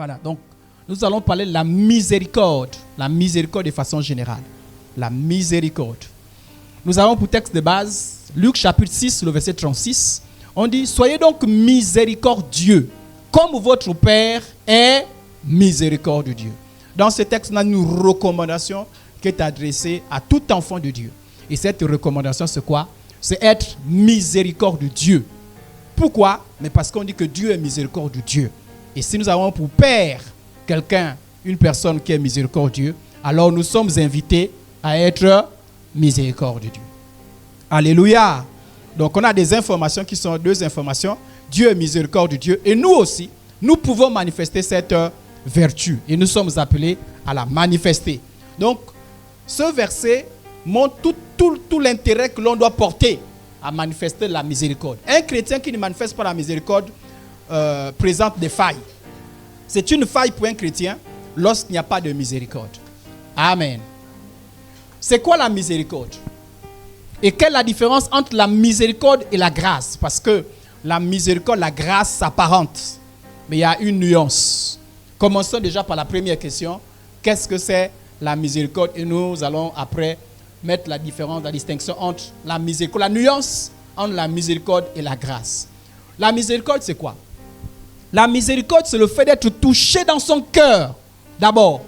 Voilà, donc nous allons parler de la miséricorde de façon générale. La miséricorde. Nous avons pour texte de base Luc chapitre 6, le verset 36. On dit, soyez donc miséricordieux, comme votre Père est miséricordieux. Dans ce texte, on a une recommandation qui est adressée à tout enfant de Dieu. Et cette recommandation, c'est quoi? C'est être miséricordieux. Pourquoi? Mais parce qu'on dit que Dieu est miséricordieux. Et si nous avons pour Père quelqu'un, une personne qui est miséricordieux, alors nous sommes invités à être miséricordieux. Alléluia. Donc on a des informations qui sont deux informations. Dieu est miséricordieux et nous aussi, nous pouvons manifester cette vertu. Et nous sommes appelés à la manifester. Donc ce verset montre tout l'intérêt que l'on doit porter à manifester la miséricorde. Un chrétien qui ne manifeste pas la miséricorde présente des failles. C'est une faille pour un chrétien lorsqu'il n'y a pas de miséricorde. Amen. C'est quoi la miséricorde? Et quelle est la différence entre la miséricorde et la grâce? Parce que la miséricorde, la grâce s'apparente. Mais il y a une nuance. Commençons déjà par la première question. Qu'est-ce que c'est la miséricorde? Et nous allons après mettre la différence, la distinction entre la miséricorde, la nuance entre la miséricorde et la grâce. La miséricorde, c'est quoi? La miséricorde, c'est le fait d'être touché dans son cœur. D'abord,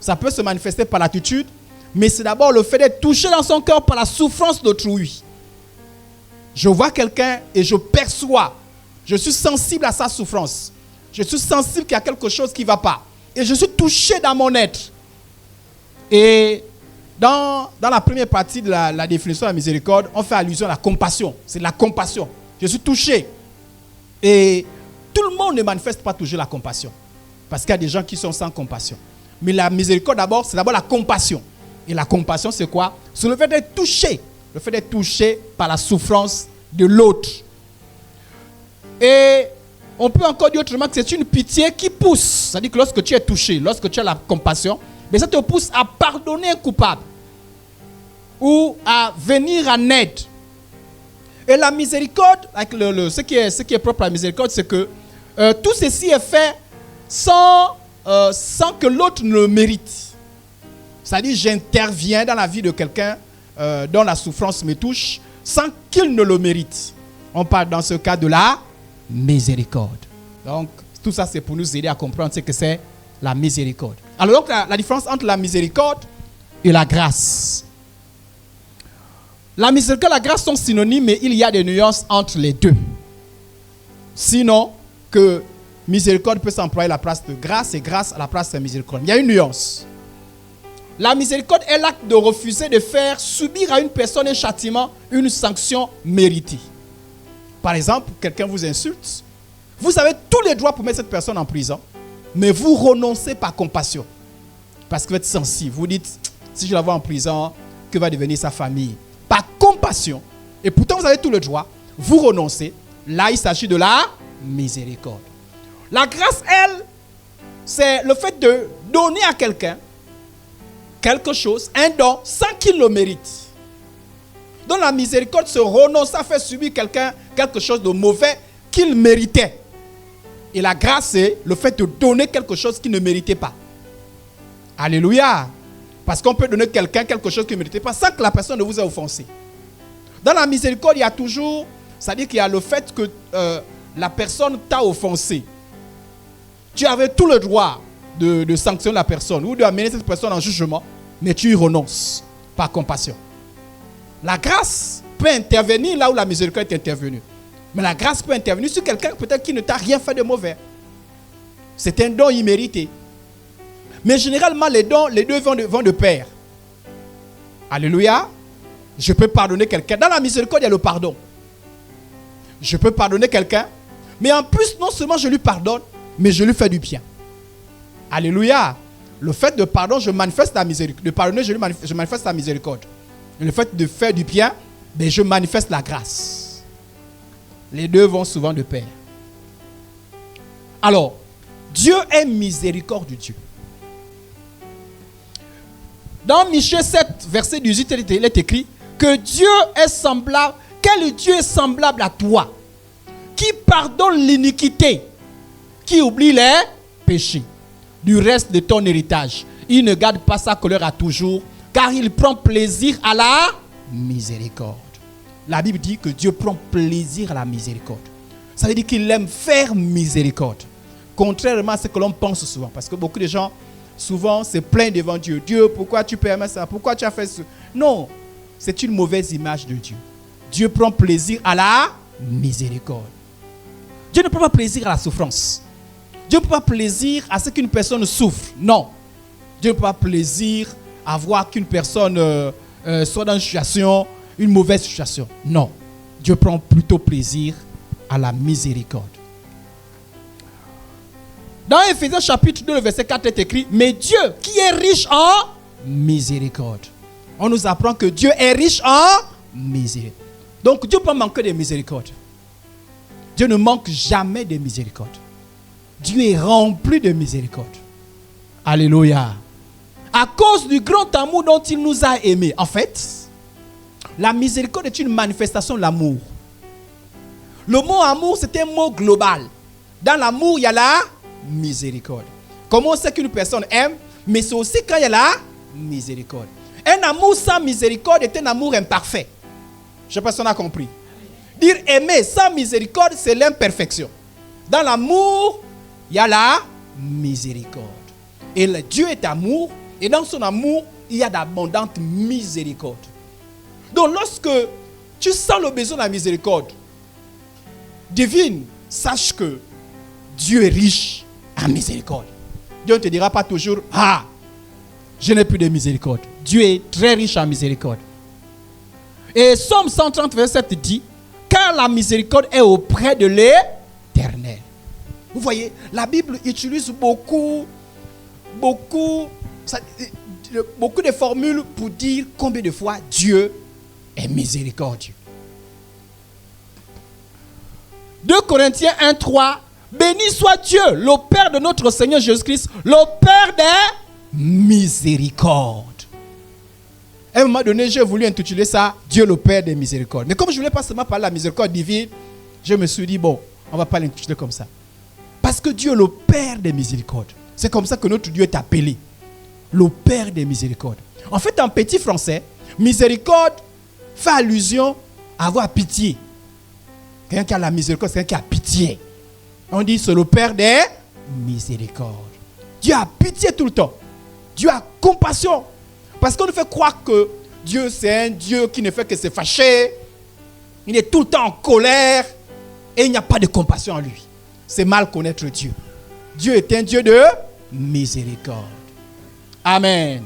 ça peut se manifester par l'attitude, mais c'est d'abord le fait d'être touché dans son cœur par la souffrance d'autrui. Je vois quelqu'un et je perçois, je suis sensible à sa souffrance. Je suis sensible qu'il y a quelque chose qui ne va pas. Et je suis touché dans mon être. Et dans la première partie de la définition de la miséricorde, on fait allusion à la compassion. C'est la compassion. Je suis touché. Et tout le monde ne manifeste pas toujours la compassion. Parce qu'il y a des gens qui sont sans compassion. Mais la miséricorde d'abord, c'est d'abord la compassion. Et la compassion, c'est quoi? C'est le fait d'être touché. Le fait d'être touché par la souffrance de l'autre. Et on peut encore dire autrement que c'est une pitié qui pousse. C'est-à-dire que lorsque tu es touché, lorsque tu as la compassion, mais ça te pousse à pardonner un coupable. Ou à venir en aide. Et la miséricorde, avec ce qui est propre à la miséricorde, c'est que tout ceci est fait sans que l'autre ne le mérite. C'est-à-dire, j'interviens dans la vie de quelqu'un dont la souffrance me touche sans qu'il ne le mérite. On parle dans ce cas de la miséricorde. Donc, tout ça, c'est pour nous aider à comprendre ce que c'est la miséricorde. Alors, donc, la différence entre la miséricorde et la grâce. La miséricorde et la grâce sont synonymes, mais il y a des nuances entre les deux. Sinon, que miséricorde peut s'employer à la place de grâce et grâce à la place de miséricorde. Il y a une nuance. La miséricorde est l'acte de refuser de faire subir à une personne un châtiment, une sanction méritée. Par exemple, quelqu'un vous insulte. Vous avez tous les droits pour mettre cette personne en prison, mais vous renoncez par compassion. Parce que vous êtes sensible. Vous dites, si je la vois en prison, que va devenir sa famille? Par compassion. Et pourtant, vous avez tout le droit. Vous renoncez. Là, il s'agit de la miséricorde. La grâce, elle, c'est le fait de donner à quelqu'un quelque chose, un don, sans qu'il le mérite. Donc la miséricorde se renonce à faire subir quelqu'un quelque chose de mauvais qu'il méritait. Et la grâce, c'est le fait de donner quelque chose qu'il ne méritait pas. Alléluia. Parce qu'on peut donner à quelqu'un quelque chose qu'il ne méritait pas sans que la personne ne vous ait offensé. Dans la miséricorde, il y a toujours, c'est-à-dire qu'il y a le fait que la personne t'a offensé. Tu avais tout le droit de sanctionner la personne ou d'amener cette personne en jugement, mais tu y renonces par compassion. La grâce peut intervenir là où la miséricorde est intervenue. Mais la grâce peut intervenir sur quelqu'un peut-être qui ne t'a rien fait de mauvais. C'est un don immérité. Mais généralement, les deux vont de pair. Alléluia. Je peux pardonner quelqu'un. Dans la miséricorde, il y a le pardon. Je peux pardonner quelqu'un, mais en plus, non seulement je lui pardonne, mais je lui fais du bien. Alléluia. Le fait de pardon, je manifeste la miséricorde. De pardonner, je manifeste la miséricorde. Et le fait de faire du bien, ben, je manifeste la grâce. Les deux vont souvent de pair. Alors, Dieu est miséricordieux. Dans Michée 7, verset 18, il est écrit que Dieu est semblable. Quel Dieu est semblable à toi, qui pardonne l'iniquité, qui oublie les péchés. du reste de ton héritage. Il ne garde pas sa colère à toujours, car il prend plaisir à la miséricorde. La Bible dit que Dieu prend plaisir à la miséricorde. Ça veut dire qu'il aime faire miséricorde. Contrairement à ce que l'on pense souvent. Parce que beaucoup de gens, souvent, se plaignent devant Dieu. Dieu, pourquoi tu permets ça? Pourquoi tu as fait ça? Non, c'est une mauvaise image de Dieu. Dieu prend plaisir à la miséricorde. Dieu ne prend pas plaisir à la souffrance. Dieu ne prend pas plaisir à ce qu'une personne souffre. Non. Dieu ne prend pas plaisir à voir qu'une personne soit dans une situation, une mauvaise situation. Non. Dieu prend plutôt plaisir à la miséricorde. Dans Éphésiens chapitre 2, le verset 4 est écrit: mais Dieu qui est riche en miséricorde. On nous apprend que Dieu est riche en miséricorde. Donc Dieu ne peut pas manquer de miséricorde. Dieu ne manque jamais de miséricorde. Dieu est rempli de miséricorde. Alléluia. À cause du grand amour dont il nous a aimés. En fait, la miséricorde est une manifestation de l'amour. Le mot amour, c'est un mot global. Dans l'amour, il y a la miséricorde. Comment on sait qu'une personne aime? Mais c'est aussi quand il y a la miséricorde. Un amour sans miséricorde est un amour imparfait. Je ne sais pas si on a compris. Dire aimer sans miséricorde, c'est l'imperfection. Dans l'amour, il y a la miséricorde. Et Dieu est amour. Et dans son amour, il y a d'abondantes miséricordes. Donc lorsque tu sens le besoin de la miséricorde, devine, sache que Dieu est riche en miséricorde. Dieu ne te dira pas toujours: ah, je n'ai plus de miséricorde. Dieu est très riche en miséricorde. Et Somme 130, verset 7 dit: car la miséricorde est auprès de l'Éternel. Vous voyez, la Bible utilise beaucoup de formules pour dire combien de fois Dieu est miséricordieux. 2 Corinthiens 1, 3. Béni soit Dieu, le Père de notre Seigneur Jésus-Christ, le Père des miséricordes. À un moment donné, j'ai voulu intituler ça Dieu le Père des miséricordes. Mais comme je ne voulais pas seulement parler de la miséricorde divine, je me suis dit, bon, on ne va pas l'intituler comme ça. Parce que Dieu est le Père des miséricordes. C'est comme ça que notre Dieu est appelé. Le Père des miséricordes. En fait, en petit français, miséricorde fait allusion à avoir pitié. Quelqu'un qui a la miséricorde, c'est quelqu'un qui a pitié. On dit c'est le Père des miséricordes. Dieu a pitié tout le temps. Dieu a compassion. Parce qu'on nous fait croire que Dieu, c'est un Dieu qui ne fait que se fâcher. Il est tout le temps en colère. Et il n'y a pas de compassion en lui. C'est mal connaître Dieu. Dieu est un Dieu de miséricorde. Amen.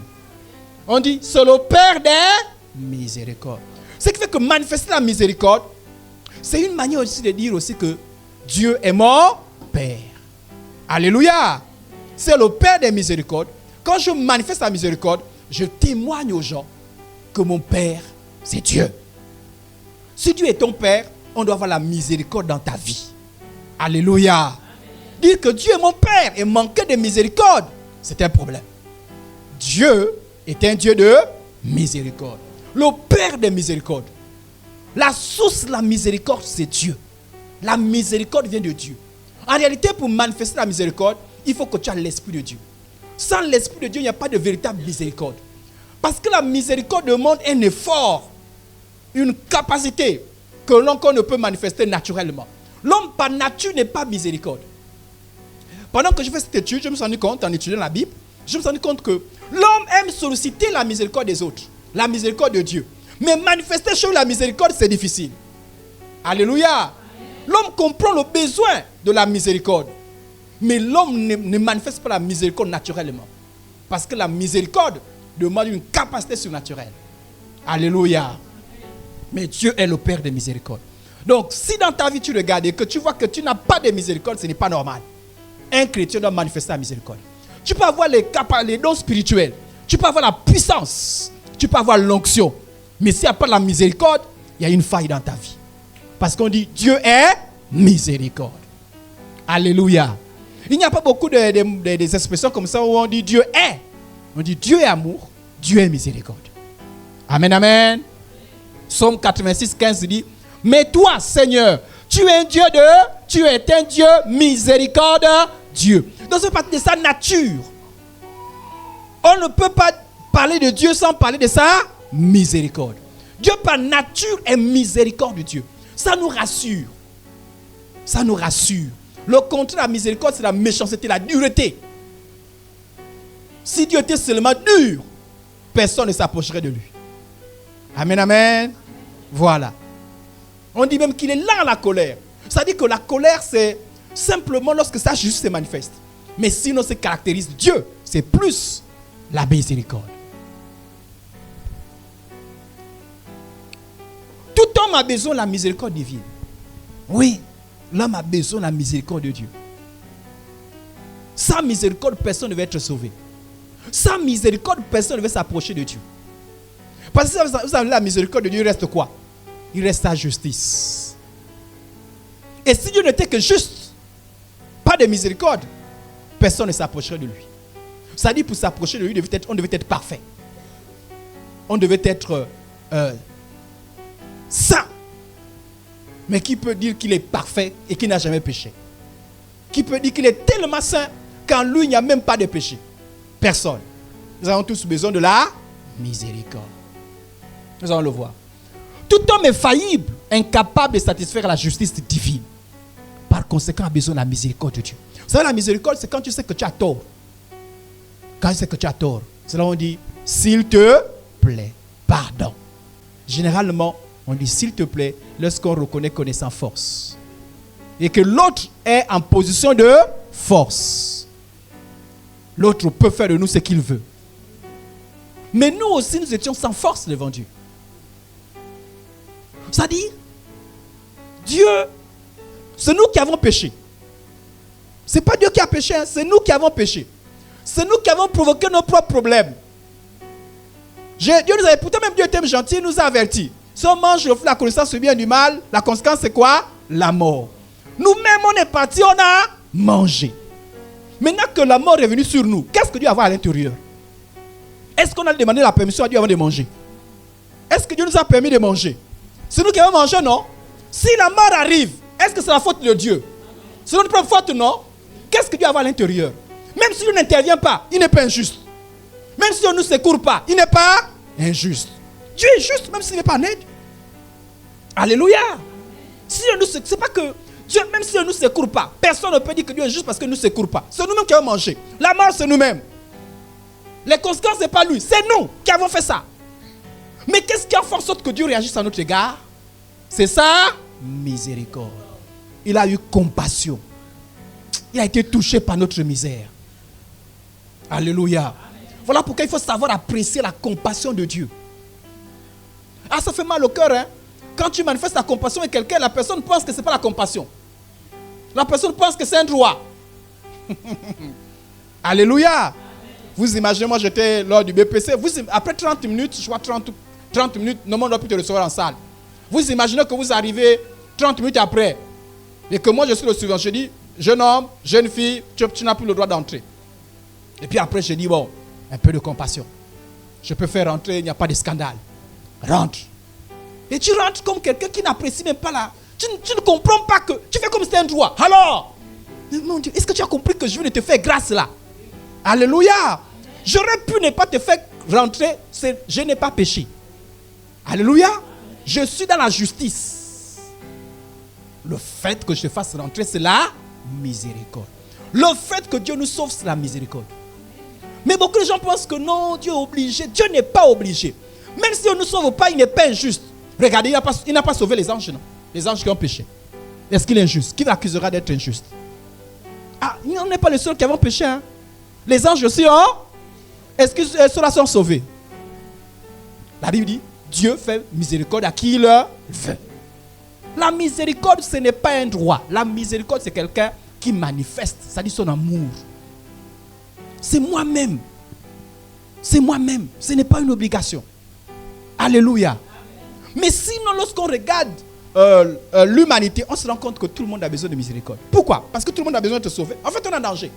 On dit c'est le Père des miséricordes. Ce qui fait que manifester la miséricorde, c'est une manière aussi de dire aussi que Dieu est mon Père. Alléluia. C'est le Père des miséricordes. Quand je manifeste la miséricorde, je témoigne aux gens que mon Père, c'est Dieu. Si Dieu est ton Père, on doit avoir la miséricorde dans ta vie. Alléluia. Dire que Dieu est mon Père et manquer de miséricorde, c'est un problème. Dieu est un Dieu de miséricorde. Le Père des miséricordes. La source de la miséricorde, c'est Dieu. La miséricorde vient de Dieu. En réalité, pour manifester la miséricorde, il faut que tu aies l'Esprit de Dieu. Sans l'Esprit de Dieu, il n'y a pas de véritable miséricorde. Parce que la miséricorde demande un effort, une capacité que l'on ne peut manifester naturellement. L'homme par nature n'est pas miséricorde. Pendant que je fais cette étude, je me suis rendu compte, en étudiant la Bible, je me suis rendu compte que l'homme aime solliciter la miséricorde des autres, la miséricorde de Dieu. Mais manifester chez lui la miséricorde, c'est difficile. Alléluia. L'homme comprend le besoin de la miséricorde. Mais l'homme ne manifeste pas la miséricorde naturellement. Parce que la miséricorde demande une capacité surnaturelle. Alléluia. Mais Dieu est le Père de miséricorde. Donc, si dans ta vie tu regardes et que tu vois que tu n'as pas de miséricorde, ce n'est pas normal. Un chrétien doit manifester la miséricorde. Tu peux avoir les dons spirituels. Tu peux avoir la puissance. Tu peux avoir l'onction. Mais s'il n'y a pas la miséricorde, il y a une faille dans ta vie. Parce qu'on dit Dieu est miséricorde. Alléluia. Il n'y a pas beaucoup des expressions comme ça où on dit Dieu est. On dit Dieu est amour, Dieu est miséricorde. Amen, amen. Psaume 86, 15 dit: mais toi, Seigneur, tu es un Dieu miséricorde Dieu. Donc ça fait partie de sa nature. On ne peut pas parler de Dieu sans parler de sa miséricorde. Dieu par nature est miséricorde de Dieu. Ça nous rassure. Ça nous rassure. Le contraire de la miséricorde, c'est la méchanceté, la dureté. Si Dieu était seulement dur, personne ne s'approcherait de lui. Amen, amen. Voilà. On dit même qu'il est lent à la colère. Ça dit que la colère, c'est simplement lorsque sa justice se manifeste. Mais sinon, ce qui caractérise Dieu, c'est plus la miséricorde. Tout homme a besoin de la miséricorde divine. Oui, l'homme a besoin de la miséricorde de Dieu. Sans miséricorde, personne ne va être sauvé. Sans miséricorde, personne ne va s'approcher de Dieu. Parce que vous avez la miséricorde de Dieu, il reste quoi? Il reste sa justice. Et si Dieu n'était que juste, pas de miséricorde, personne ne s'approcherait de lui. Ça dit pour s'approcher de lui, on devait être parfait. On devait être saint. Mais qui peut dire qu'il est parfait et qu'il n'a jamais péché? Qui peut dire qu'il est tellement saint qu'en lui, il n'y a même pas de péché? Personne. Nous avons tous besoin de la miséricorde. Nous allons le voir. Tout homme est faillible, incapable de satisfaire la justice divine. Par conséquent, a besoin de la miséricorde de Dieu. Vous savez, la miséricorde, c'est quand tu sais que tu as tort. Quand tu sais que tu as tort, c'est là où on dit, s'il te plaît, pardon. Généralement, on dit, s'il te plaît, lorsqu'on reconnaît qu'on est sans force. Et que l'autre est en position de force. L'autre peut faire de nous ce qu'il veut. Mais nous aussi, nous étions sans force devant Dieu. C'est-à-dire, Dieu, c'est nous qui avons péché. Ce n'est pas Dieu qui a péché, hein, c'est nous qui avons péché. C'est nous qui avons provoqué nos propres problèmes. Dieu nous avait, pourtant même Dieu était gentil, il nous a avertis. Si on mange le fruit de la connaissance du bien et du mal, la conséquence c'est quoi? La mort. Nous-mêmes on est partis, on a mangé. Maintenant que la mort est venue sur nous, qu'est-ce que Dieu a à l'intérieur? Est-ce qu'on a demandé la permission à Dieu avant de manger? Est-ce que Dieu nous a permis de manger? C'est nous qui avons mangé, non? Si la mort arrive, est-ce que c'est la faute de Dieu? C'est notre propre faute, non? Qu'est-ce que Dieu a à l'intérieur? Même si Dieu n'intervient pas, il n'est pas injuste. Même si Dieu ne nous secourt pas, il n'est pas injuste. Dieu est juste, même s'il n'est pas net. Alléluia. Si Dieu nous secourt, c'est pas que Dieu, même si Dieu ne nous secourt pas, personne ne peut dire que Dieu est juste parce qu'il ne nous secourt pas. C'est nous-mêmes qui avons mangé. La mort, c'est nous-mêmes. Les conséquences, ce n'est pas lui, c'est nous qui avons fait ça. Mais qu'est-ce qui a fait en sorte que Dieu réagisse à notre égard? C'est ça, miséricorde. Il a eu compassion. Il a été touché par notre misère. Alléluia. Voilà pourquoi il faut savoir apprécier la compassion de Dieu. Ah, ça fait mal au cœur, hein? Quand tu manifestes la compassion avec quelqu'un, la personne pense que ce n'est pas la compassion. La personne pense que c'est un droit. Alléluia. Vous imaginez, moi j'étais lors du BPC, après 30 minutes, je crois 30 minutes, non, on ne doit plus te recevoir en salle. Vous imaginez que vous arrivez 30 minutes après, et que moi je suis le suivant, je dis, jeune homme, jeune fille, tu n'as plus le droit d'entrer. Et puis après je dis, bon, un peu de compassion. Je peux faire rentrer, il n'y a pas de scandale. Rentre. Et tu rentres comme quelqu'un qui n'apprécie même pas là. Tu ne comprends pas que, tu fais comme si c'était un droit. Alors, mon Dieu, est-ce que tu as compris que je viens de te faire grâce là? Alléluia. J'aurais pu ne pas te faire rentrer, je n'ai pas péché. Alléluia. Je suis dans la justice. Le fait que je te fasse rentrer, c'est la miséricorde. Le fait que Dieu nous sauve, c'est la miséricorde. Mais beaucoup de gens pensent que non, Dieu est obligé. Dieu n'est pas obligé. Même si Dieu ne nous sauve pas, il n'est pas injuste. Regardez, il n'a pas sauvé les anges, non? Les anges qui ont péché. Est-ce qu'il est injuste? Qui l'accusera d'être injuste? Ah, on n'est pas les seuls qui avons péché, hein? Les anges aussi, hein? Est-ce que ceux-là sont sauvés? La Bible dit, Dieu fait miséricorde à qui il veut. La miséricorde, ce n'est pas un droit. La miséricorde, c'est quelqu'un qui manifeste, ça dit son amour. C'est moi-même. C'est moi-même. Ce n'est pas une obligation. Alléluia. Mais sinon, lorsqu'on regarde l'humanité, on se rend compte que tout le monde a besoin de miséricorde. Pourquoi? Parce que tout le monde a besoin de te sauver. En fait, on est en danger.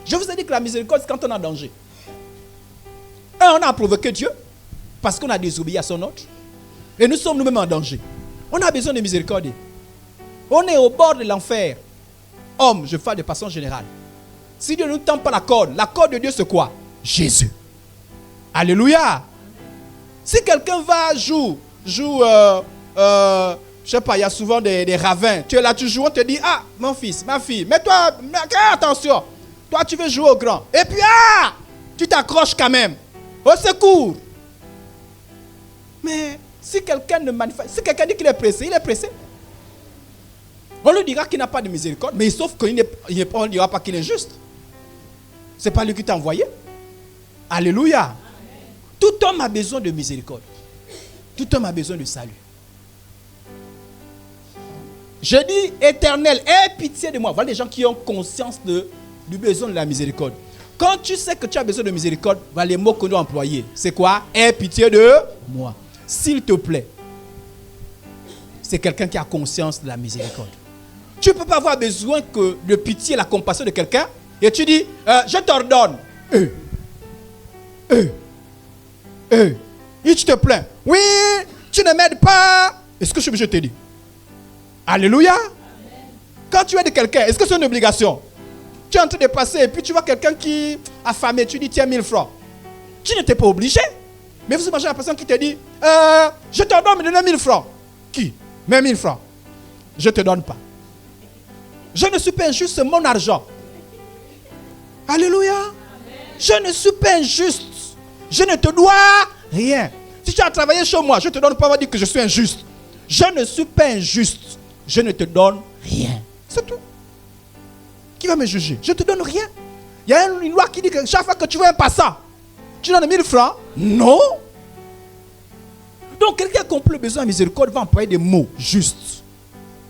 Je vous ai dit que la miséricorde, c'est quand on est en danger. On a provoqué Dieu parce qu'on a désobéi à son ordre. Et nous sommes nous-mêmes en danger. On a besoin de miséricorde. On est au bord de l'enfer. Homme, je parle de façon générale. Si Dieu ne nous tend pas la corde de Dieu c'est quoi? Jésus. Alléluia. Si quelqu'un va jouer, je sais pas, il y a souvent des ravins. Tu es là, tu joues, on te dit, ah, mon fils, ma fille, mais toi, attention. Toi, tu veux jouer au grand. Et puis, tu t'accroches quand même. Au secours. Mais si quelqu'un ne manifeste, si quelqu'un dit qu'il est pressé, il est pressé. On lui dira qu'il n'a pas de miséricorde, mais sauf qu'on ne dira pas qu'il est juste. Ce n'est pas lui qui t'a envoyé. Alléluia. Amen. Tout homme a besoin de miséricorde. Tout homme a besoin de salut. Je dis, Éternel, aie pitié de moi. Voilà les gens qui ont conscience du besoin de la miséricorde. Quand tu sais que tu as besoin de miséricorde, voilà les mots qu'on doit employer. C'est quoi? Aie pitié de moi. S'il te plaît. C'est quelqu'un qui a conscience de la miséricorde. Tu ne peux pas avoir besoin de pitié et la compassion de quelqu'un et tu dis, je t'ordonne. Et tu te plains. Oui, tu ne m'aides pas. Est-ce que je suis obligé de te dire? Alléluia. Amen. Quand tu aides quelqu'un, est-ce que c'est une obligation? Tu es en train de passer et puis tu vois quelqu'un qui a affamé, tu dis tiens 1000 francs. Tu n'étais pas obligé. Mais vous imaginez la personne qui te dit je te donne, me donner 1000 francs. Qui? Mais 1000 francs. Je ne te donne pas. Je ne suis pas injuste, c'est mon argent. Alléluia. Amen. Je ne suis pas injuste. Je ne te dois rien. Si tu as travaillé chez moi, je ne te donne pas, on va dire que je suis injuste. Je ne suis pas injuste. Je ne te donne rien. C'est tout. Qui va me juger? Je ne te donne rien. Il y a une loi qui dit que chaque fois que tu vois un passant, tu donnes 1000 francs? Non. Donc quelqu'un qui a compris le besoin de miséricorde va employer des mots justes.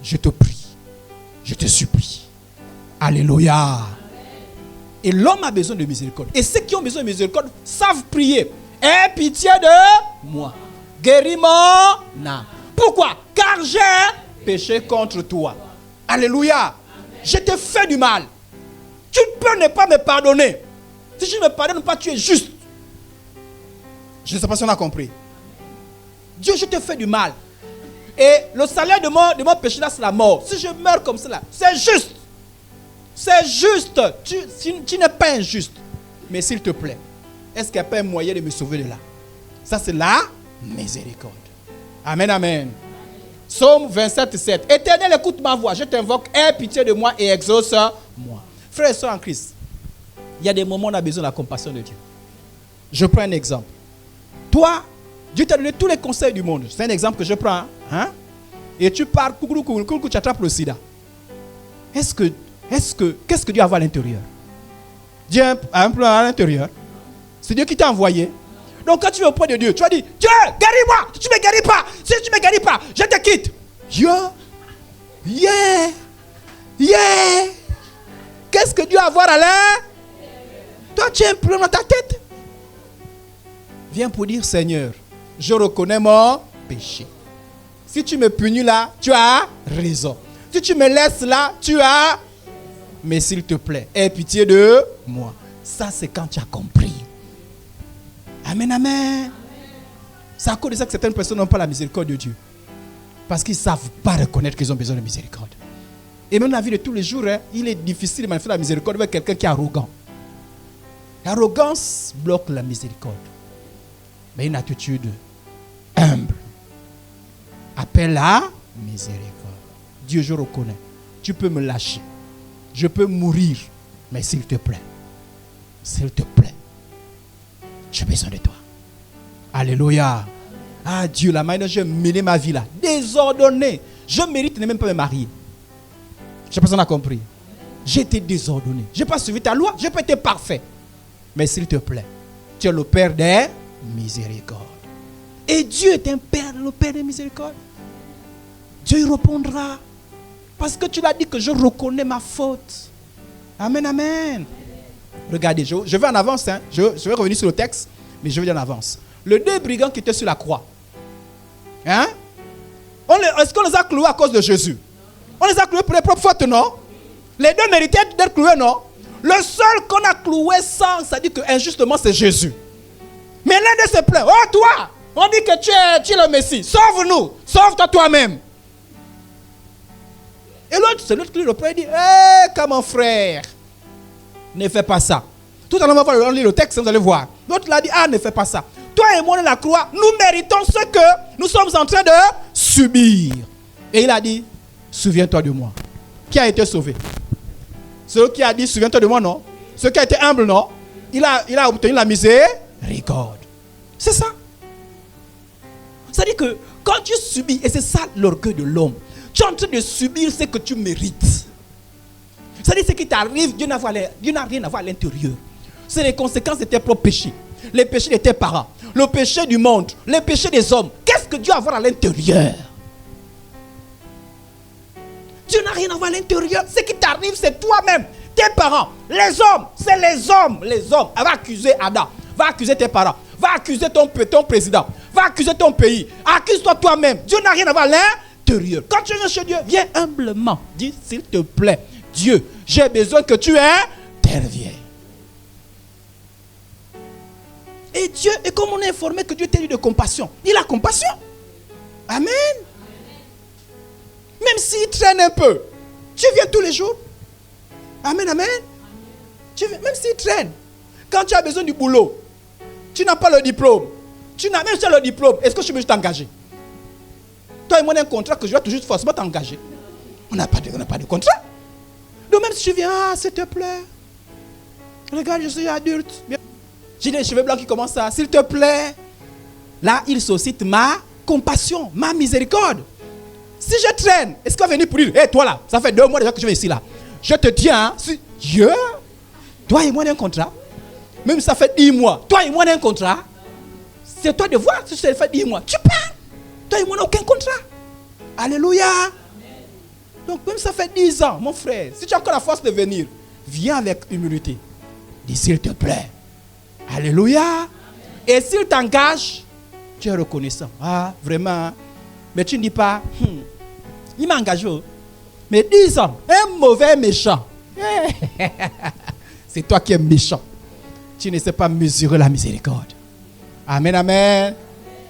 Je te prie. Je te supplie. Alléluia. Et l'homme a besoin de miséricorde. Et ceux qui ont besoin de miséricorde savent prier. Aie pitié de moi. Guéris mon âme. Pourquoi? Car j'ai péché contre toi. Alléluia. Amen. Je t'ai fait du mal. Tu ne peux ne pas me pardonner. Si je ne me pardonne pas, tu es juste. Je ne sais pas si on a compris. Dieu, je t'ai fait du mal. Et le salaire de mon péché là, c'est la mort. Si je meurs comme cela, c'est juste. C'est juste. Tu n'es pas injuste. Mais s'il te plaît, est-ce qu'il n'y a pas un moyen de me sauver de là? Ça, c'est la miséricorde. Amen, amen. Psaume 27, 7. Éternel, écoute ma voix. Je t'invoque, aie pitié de moi et exauce-moi. Frères et sœurs en Christ, il y a des moments où on a besoin de la compassion de Dieu. Je prends un exemple. Toi, Dieu t'a donné tous les conseils du monde. C'est un exemple que je prends. Hein? Et tu pars, tu attrapes le sida. Qu'est-ce que Dieu a à l'intérieur? Dieu a un plan à l'intérieur. C'est Dieu qui t'a envoyé. Donc quand tu es auprès de Dieu, tu vas dire, Dieu, guéris-moi. Si tu ne me guéris pas, je te quitte. Yeah. Qu'est-ce que Dieu a à voir à l'intérieur? Toi, tu as un problème dans ta tête. Viens pour dire, Seigneur, je reconnais mon péché. Si tu me punis là, tu as raison. Si tu me laisses là, tu as... Mais s'il te plaît, aie pitié de moi. Ça, c'est quand tu as compris. Amen, amen. C'est à cause de ça que certaines personnes n'ont pas la miséricorde de Dieu. Parce qu'ils ne savent pas reconnaître qu'ils ont besoin de miséricorde. Et même dans la vie de tous les jours, il est difficile de manifester la miséricorde avec quelqu'un qui est arrogant. L'arrogance bloque la miséricorde. Mais une attitude humble appelle la miséricorde. Dieu, je reconnais. Tu peux me lâcher. Je peux mourir. Mais s'il te plaît, j'ai besoin de toi. Alléluia. Ah Dieu, la manière dont j'ai mené ma vie là, désordonnée. Je mérite de même pas me marier. Je sais pas si on a compris. J'ai été désordonné. Je n'ai pas suivi ta loi. Je n'ai pas été parfait. Mais s'il te plaît, tu es le Père des miséricordes. Et Dieu est un Père, le Père des miséricordes. Dieu y répondra. Parce que tu l'as dit que je reconnais ma faute. Amen, amen. Regardez, je vais en avance. Hein. Je vais revenir sur le texte, mais je vais en avance. Les deux brigands qui étaient sur la croix. Hein? Est-ce qu'on les a cloués à cause de Jésus? On les a cloués pour les propres fautes, non? Les deux méritaient d'être cloués, non? Le seul qu'on a cloué sans, ça dit que injustement, c'est Jésus. Mais l'un de se plaint. Oh, toi! On dit que tu es le Messie. Sauve-nous. Sauve-toi toi-même. Et l'autre, c'est l'autre qui le prend et dit, hé, comme mon frère. ne fais pas ça. Tout à l'heure, on lit le texte, vous allez voir. L'autre l'a dit, ah, ne fais pas ça. Toi et moi, on est la croix, nous méritons ce que nous sommes en train de subir. Et il a dit, souviens-toi de moi. Qui a été sauvé? Celui qui a dit, souviens-toi de moi, non? Celui qui a été humble, non? Il a obtenu la miséricorde. C'est ça. C'est-à-dire que quand tu subis, et c'est ça l'orgueil de l'homme, tu es en train de subir ce que tu mérites. C'est-à-dire ce qui t'arrive, Dieu n'a rien à voir à l'intérieur. C'est les conséquences de tes propres péchés. Les péchés de tes parents, le péché du monde, les péchés des hommes. Qu'est-ce que Dieu a à voir à l'intérieur? Dieu n'a rien à voir à l'intérieur. Ce qui t'arrive, c'est toi-même, tes parents, les hommes. C'est les hommes. Les hommes. Va accuser Adam. Va accuser tes parents. Va accuser ton président. Va accuser ton pays. Accuse-toi toi-même. Dieu n'a rien à voir à l'intérieur. Quand tu viens chez Dieu, viens humblement. Dis, s'il te plaît, Dieu, j'ai besoin que tu interviennes. Et Dieu, et comme on est informé que Dieu t'a eu de compassion, il a compassion. Amen. Même s'il traîne un peu, tu viens tous les jours. Amen, amen. Tu viens, même s'il traîne. Quand tu as besoin du boulot, tu n'as pas le diplôme. Même si tu as le diplôme, est-ce que je peux t'engager? Toi et moi, on a un contrat que je dois toujours forcément t'engager. On n'a pas de contrat. Donc même si tu viens, ah, s'il te plaît. Regarde, je suis adulte. J'ai des cheveux blancs qui commencent à, s'il te plaît. Là, il suscite ma compassion, ma miséricorde. Si je traîne, est-ce qu'on va venir pour dire, hé, toi là, ça fait 2 mois déjà que je viens ici là. Je te dis, hein, si Dieu, toi et moi on a un contrat. Même si ça fait 10 mois, toi et moi on a un contrat. C'est toi de voir si ça fait 10 mois. Tu pars. Toi et moi on n'a aucun contrat. Alléluia. Donc même si ça fait 10 ans, mon frère, si tu as encore la force de venir, viens avec humilité. Dis s'il te plaît. Alléluia. Et s'il t'engage, tu es reconnaissant. Ah, vraiment. Mais tu ne dis pas, il m'a engagé. Mais 10 ans, un mauvais méchant. C'est toi qui es méchant. Tu ne sais pas mesurer la miséricorde. Amen, amen.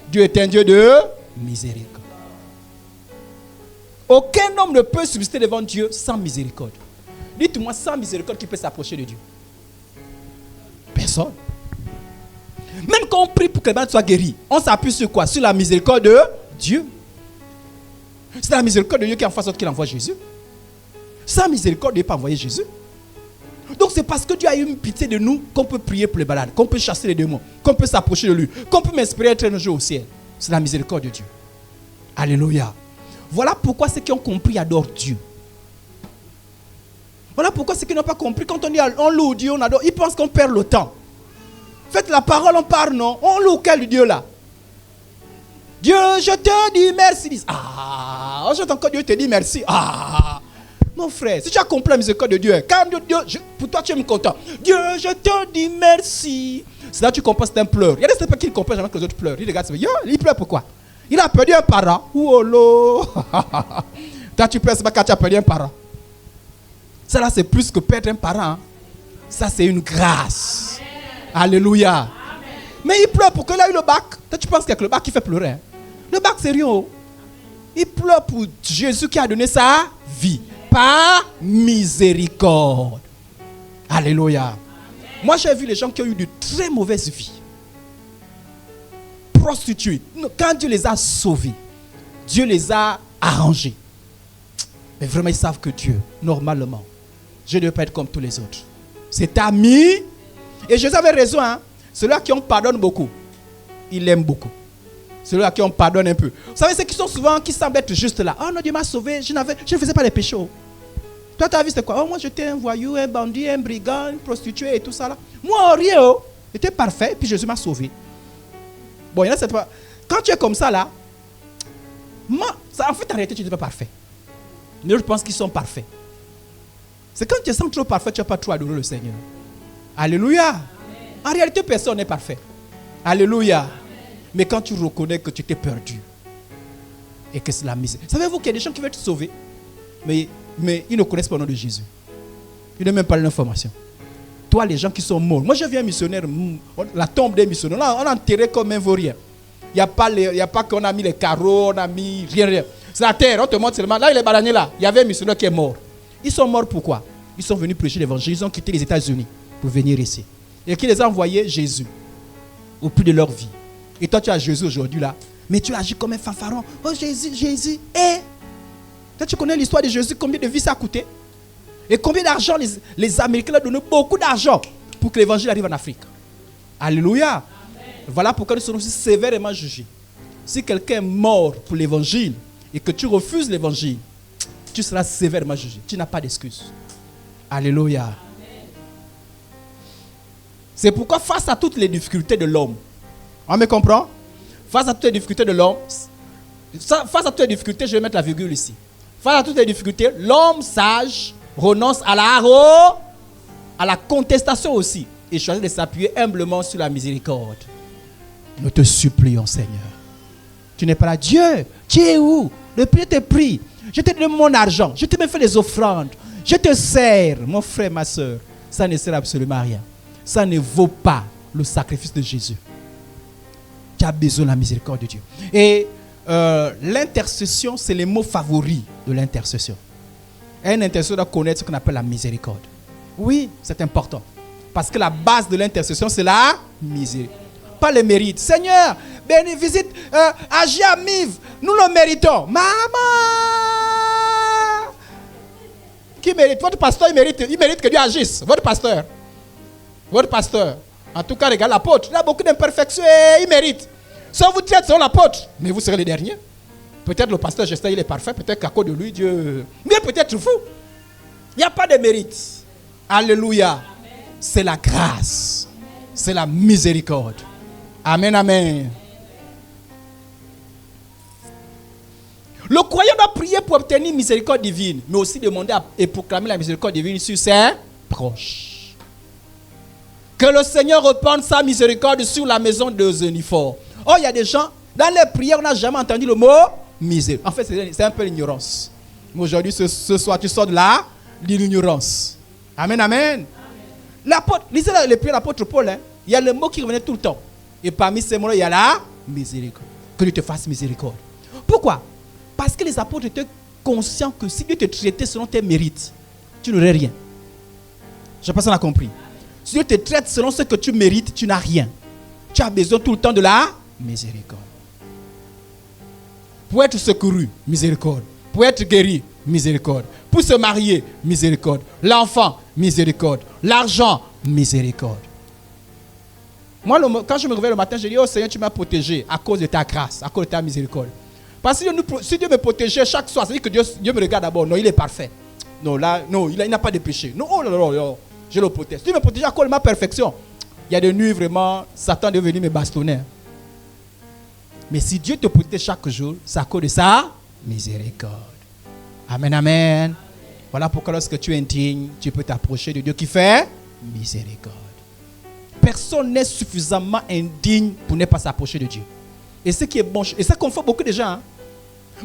Dieu est un Dieu de miséricorde. Aucun homme ne peut subsister devant Dieu sans miséricorde. Dites-moi, sans miséricorde, qui peut s'approcher de Dieu? Personne. Même quand on prie pour que le malade soit guéri, on s'appuie sur quoi? Sur la miséricorde de Dieu. C'est la miséricorde de Dieu qui en fasse sorte qu'il envoie Jésus. Sans miséricorde, Dieu ne peut pas envoyer Jésus. Donc c'est parce que Dieu a eu une pitié de nous qu'on peut prier pour les malades, qu'on peut chasser les démons, qu'on peut s'approcher de lui, qu'on peut m'espérer être un jour au ciel. C'est la miséricorde de Dieu. Alléluia. Voilà pourquoi ceux qui ont compris adorent Dieu. Voilà pourquoi ceux qui n'ont pas compris, quand on dit on loue Dieu, on adore, ils pensent qu'on perd le temps. Faites la parole, on parle, non? On loue quel Dieu là? Dieu, je te dis merci. Ah, j'entends encore Dieu te dit merci. Ah, mon frère, si tu as compris la miséricorde de Dieu, quand Dieu, pour toi tu es content. Dieu, je te dis merci. C'est là que tu comprends, c'est un pleur. Il y a des gens qui ne comprennent jamais que les autres pleurent. Ils regardent, il pleure pourquoi? Il a perdu un parent. Ouolo. Toi tu pleures, c'est pas quand tu as perdu un parent. Ça là, c'est plus que perdre un parent. Ça, c'est une grâce. Alléluia. Amen. Mais il pleure pour qu'il a eu le bac. Toi, tu penses qu'avec le bac, il fait pleurer. Hein? Le bac, c'est rien. Il pleure pour Jésus qui a donné sa vie. Par miséricorde. Alléluia. Amen. Moi, j'ai vu les gens qui ont eu de très mauvaises vies. Prostituées. Quand Dieu les a sauvés, Dieu les a arrangés. Mais vraiment, ils savent que Dieu, normalement, je ne veux pas être comme tous les autres. C'est ami. Et Jésus avait raison. Hein? Ceux-là qui on pardonne beaucoup, il aime beaucoup. Ceux-là qui on pardonne un peu. Vous savez, ceux qui sont souvent, qui semblent être juste là. Oh non, Dieu m'a sauvé, je ne faisais pas les péchés. Toi, tu as vu c'était quoi? Oh, moi, j'étais un voyou, un bandit, un brigand, une prostituée et tout ça là. Moi, rien. J'étais parfait, et puis Jésus m'a sauvé. Bon, il y en a cette fois. Quand tu es comme ça là, moi, ça, en fait, en réalité, tu n'es pas parfait. Mais je pense qu'ils sont parfaits. C'est quand tu te sens trop parfait, tu n'as pas trop adoré le Seigneur. Alléluia. Amen. En réalité, personne n'est parfait. Alléluia. Amen. Mais quand tu reconnais que tu t'es perdu et que c'est la misère. Savez-vous qu'il y a des gens qui veulent te sauver, mais ils ne connaissent pas le nom de Jésus. Ils n'ont même pas l'information. Toi, les gens qui sont morts. Moi, je viens missionnaire, la tombe des missionnaires. On a enterré comme un vaurien. Il n'y a pas qu'on a mis les carreaux, on a mis rien. C'est la terre, on te montre seulement. Là, il est bananier là. Il y avait un missionnaire qui est mort. Ils sont morts pourquoi? Ils sont venus prêcher l'évangile. Ils ont quitté les États-Unis pour venir ici. Et qui les a envoyés? Jésus. Au plus de leur vie. Et toi, tu as Jésus aujourd'hui là. Mais tu agis comme un fanfaron. Oh Jésus, Jésus. Et toi, tu connais l'histoire de Jésus, combien de vies ça a coûté? Et combien d'argent les Américains leur donné beaucoup d'argent pour que l'évangile arrive en Afrique. Alléluia. Amen. Voilà pourquoi nous sommes aussi sévèrement jugés. Si quelqu'un est mort pour l'évangile et que tu refuses l'évangile, tu seras sévèrement jugé. Tu n'as pas d'excuse. Alléluia. Amen. C'est pourquoi face à toutes les difficultés de l'homme, on me comprend? Face à toutes les difficultés de l'homme, face à toutes les difficultés, je vais mettre la virgule ici. Face à toutes les difficultés, l'homme sage renonce à la contestation aussi et choisit de s'appuyer humblement sur la miséricorde. Nous te supplions, Seigneur. Tu n'es pas là. Dieu, tu es où? Le prix te prie. Je te donne mon argent. Je te fais des offrandes. Je te sers, mon frère, ma soeur. Ça ne sert absolument à rien. Ça ne vaut pas le sacrifice de Jésus. Tu as besoin de la miséricorde de Dieu. Et l'intercession, c'est le mot favori de l'intercession. Un intercesseur doit connaître ce qu'on appelle la miséricorde. Oui, c'est important. Parce que la base de l'intercession, c'est la miséricorde. Pas le mérite. Seigneur, visite, agis à Miv. Nous le méritons. Maman! Qui mérite? Votre pasteur, il mérite que Dieu agisse. Votre pasteur. Votre pasteur. En tout cas, regarde l'apôtre. Il a beaucoup d'imperfections et il mérite. Si on vous traite selon l'apôtre, mais vous serez les derniers. Peut-être le pasteur Justin, il est parfait. Peut-être qu'à cause de lui, Dieu... Mais peut-être vous. Il n'y a pas de mérite. Alléluia. C'est la grâce. C'est la miséricorde. Amen, amen. Le croyant doit prier pour obtenir une miséricorde divine, mais aussi demander et proclamer la miséricorde divine sur ses proches. Que le Seigneur répande sa miséricorde sur la maison de Zéniphore. Oh, il y a des gens, dans les prières, on n'a jamais entendu le mot misère. En fait, c'est un peu l'ignorance. Mais aujourd'hui, ce soir, tu sors de là, l'ignorance. Amen, amen. L'apôtre, lisez les prières de l'apôtre Paul, hein, il y a le mot qui revenait tout le temps. Et parmi ces mots-là, il y a la miséricorde. Que Dieu te fasse miséricorde. Pourquoi? Parce que les apôtres étaient conscients que si Dieu te traitait selon tes mérites, tu n'aurais rien. Je ne sais pas si on a compris. Si Dieu te traite selon ce que tu mérites, tu n'as rien. Tu as besoin tout le temps de la miséricorde. Pour être secouru, miséricorde. Pour être guéri, miséricorde. Pour se marier, miséricorde. L'enfant, miséricorde. L'argent, miséricorde. Moi, quand je me réveille le matin, je dis, oh Seigneur, tu m'as protégé à cause de ta grâce, à cause de ta miséricorde. Parce que si Dieu me protégeait chaque soir, ça veut dire que Dieu me regarde d'abord. Non, il est parfait. Non, là, non, il n'a pas de péché. Non, oh là là, je le protège. Si Dieu me protégeait à cause de ma perfection, il y a des nuits vraiment, Satan doit venir me bastonner. Mais si Dieu te protège chaque jour, c'est à cause de sa miséricorde. Amen, amen. Voilà pourquoi lorsque tu es indigne, tu peux t'approcher de Dieu qui fait miséricorde. Personne n'est suffisamment indigne pour ne pas s'approcher de Dieu. Et ce qui est bon, et ça confond beaucoup de gens. Hein?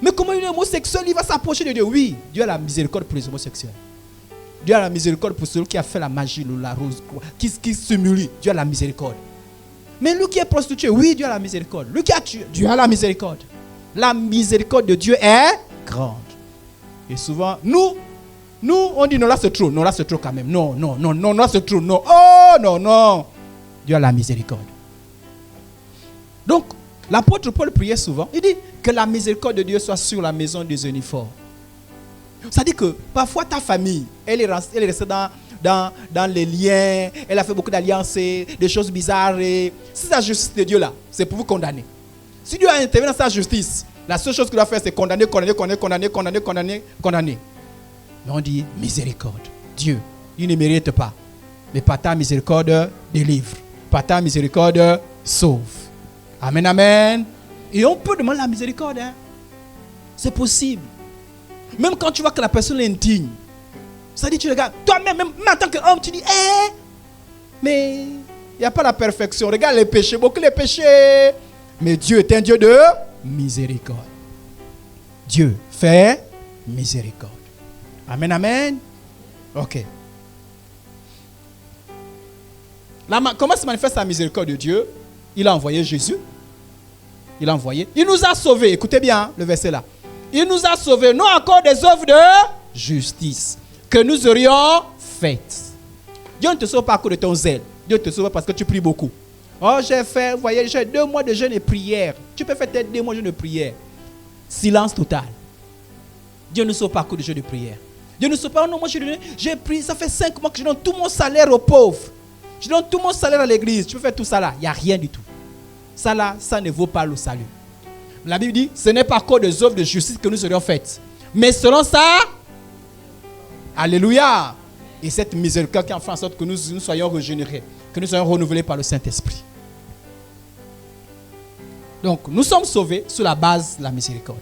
Mais comment un homosexuel, il va s'approcher de Dieu? Oui, Dieu a la miséricorde pour les homosexuels. Dieu a la miséricorde pour celui qui a fait la magie, la rose, qui s'humilie. Dieu a la miséricorde. Mais lui qui est prostitué, oui, Dieu a la miséricorde. Lui qui a tué, Dieu a la miséricorde. La miséricorde de Dieu est grande. Et souvent, nous, on dit non, là c'est trop. Non, là c'est trop quand même. Non, là c'est trop. Non, oh, non. Dieu a la miséricorde. Donc, l'apôtre Paul priait souvent. Il dit que la miséricorde de Dieu soit sur la maison de Zéniphore. Ça dit que parfois ta famille, elle est restée dans les liens, elle a fait beaucoup d'alliances, des choses bizarres. Et si c'est la justice de Dieu là, c'est pour vous condamner. Si Dieu a intervenu dans sa justice, la seule chose qu'il doit faire, c'est condamner. Mais on dit miséricorde. Dieu, il ne mérite pas. Mais par ta miséricorde, délivre. Par ta miséricorde, sauve. Amen, amen. Et on peut demander la miséricorde. Hein? C'est possible. Même quand tu vois que la personne est indigne. Ça dit, tu regardes. Toi-même, même en tant qu'homme, tu dis, mais il n'y a pas la perfection. Regarde les péchés, beaucoup les péchés. Mais Dieu est un Dieu de miséricorde. Dieu fait miséricorde. Amen, amen. Ok. Comment se manifeste la miséricorde de Dieu? Il a envoyé Jésus. Il nous a sauvés. Écoutez bien le verset là. Il nous a sauvés, non encore des œuvres de justice que nous aurions faite. Dieu ne te sauve pas à cause de ton zèle. Dieu te sauve parce que tu pries beaucoup. Oh, vous voyez, j'ai 2 mois de jeûne et prière. Tu peux faire peut-être 2 mois de jeûne et prière. Silence total. Dieu ne sauve pas à cause de jeûne et prière. Dieu ne sauve pas, non, moi j'ai pris, ça fait 5 mois que je donne tout mon salaire aux pauvres. Je donne tout mon salaire à l'église. Tu peux faire tout ça là. Il n'y a rien du tout. Ça là, ça ne vaut pas le salut. La Bible dit, ce n'est pas à cause des œuvres de justice que nous serions faites. Mais selon ça, alléluia. Et cette miséricorde qui en fait en sorte que nous soyons régénérés, que nous soyons renouvelés par le Saint-Esprit. Donc, nous sommes sauvés sur la base de la miséricorde.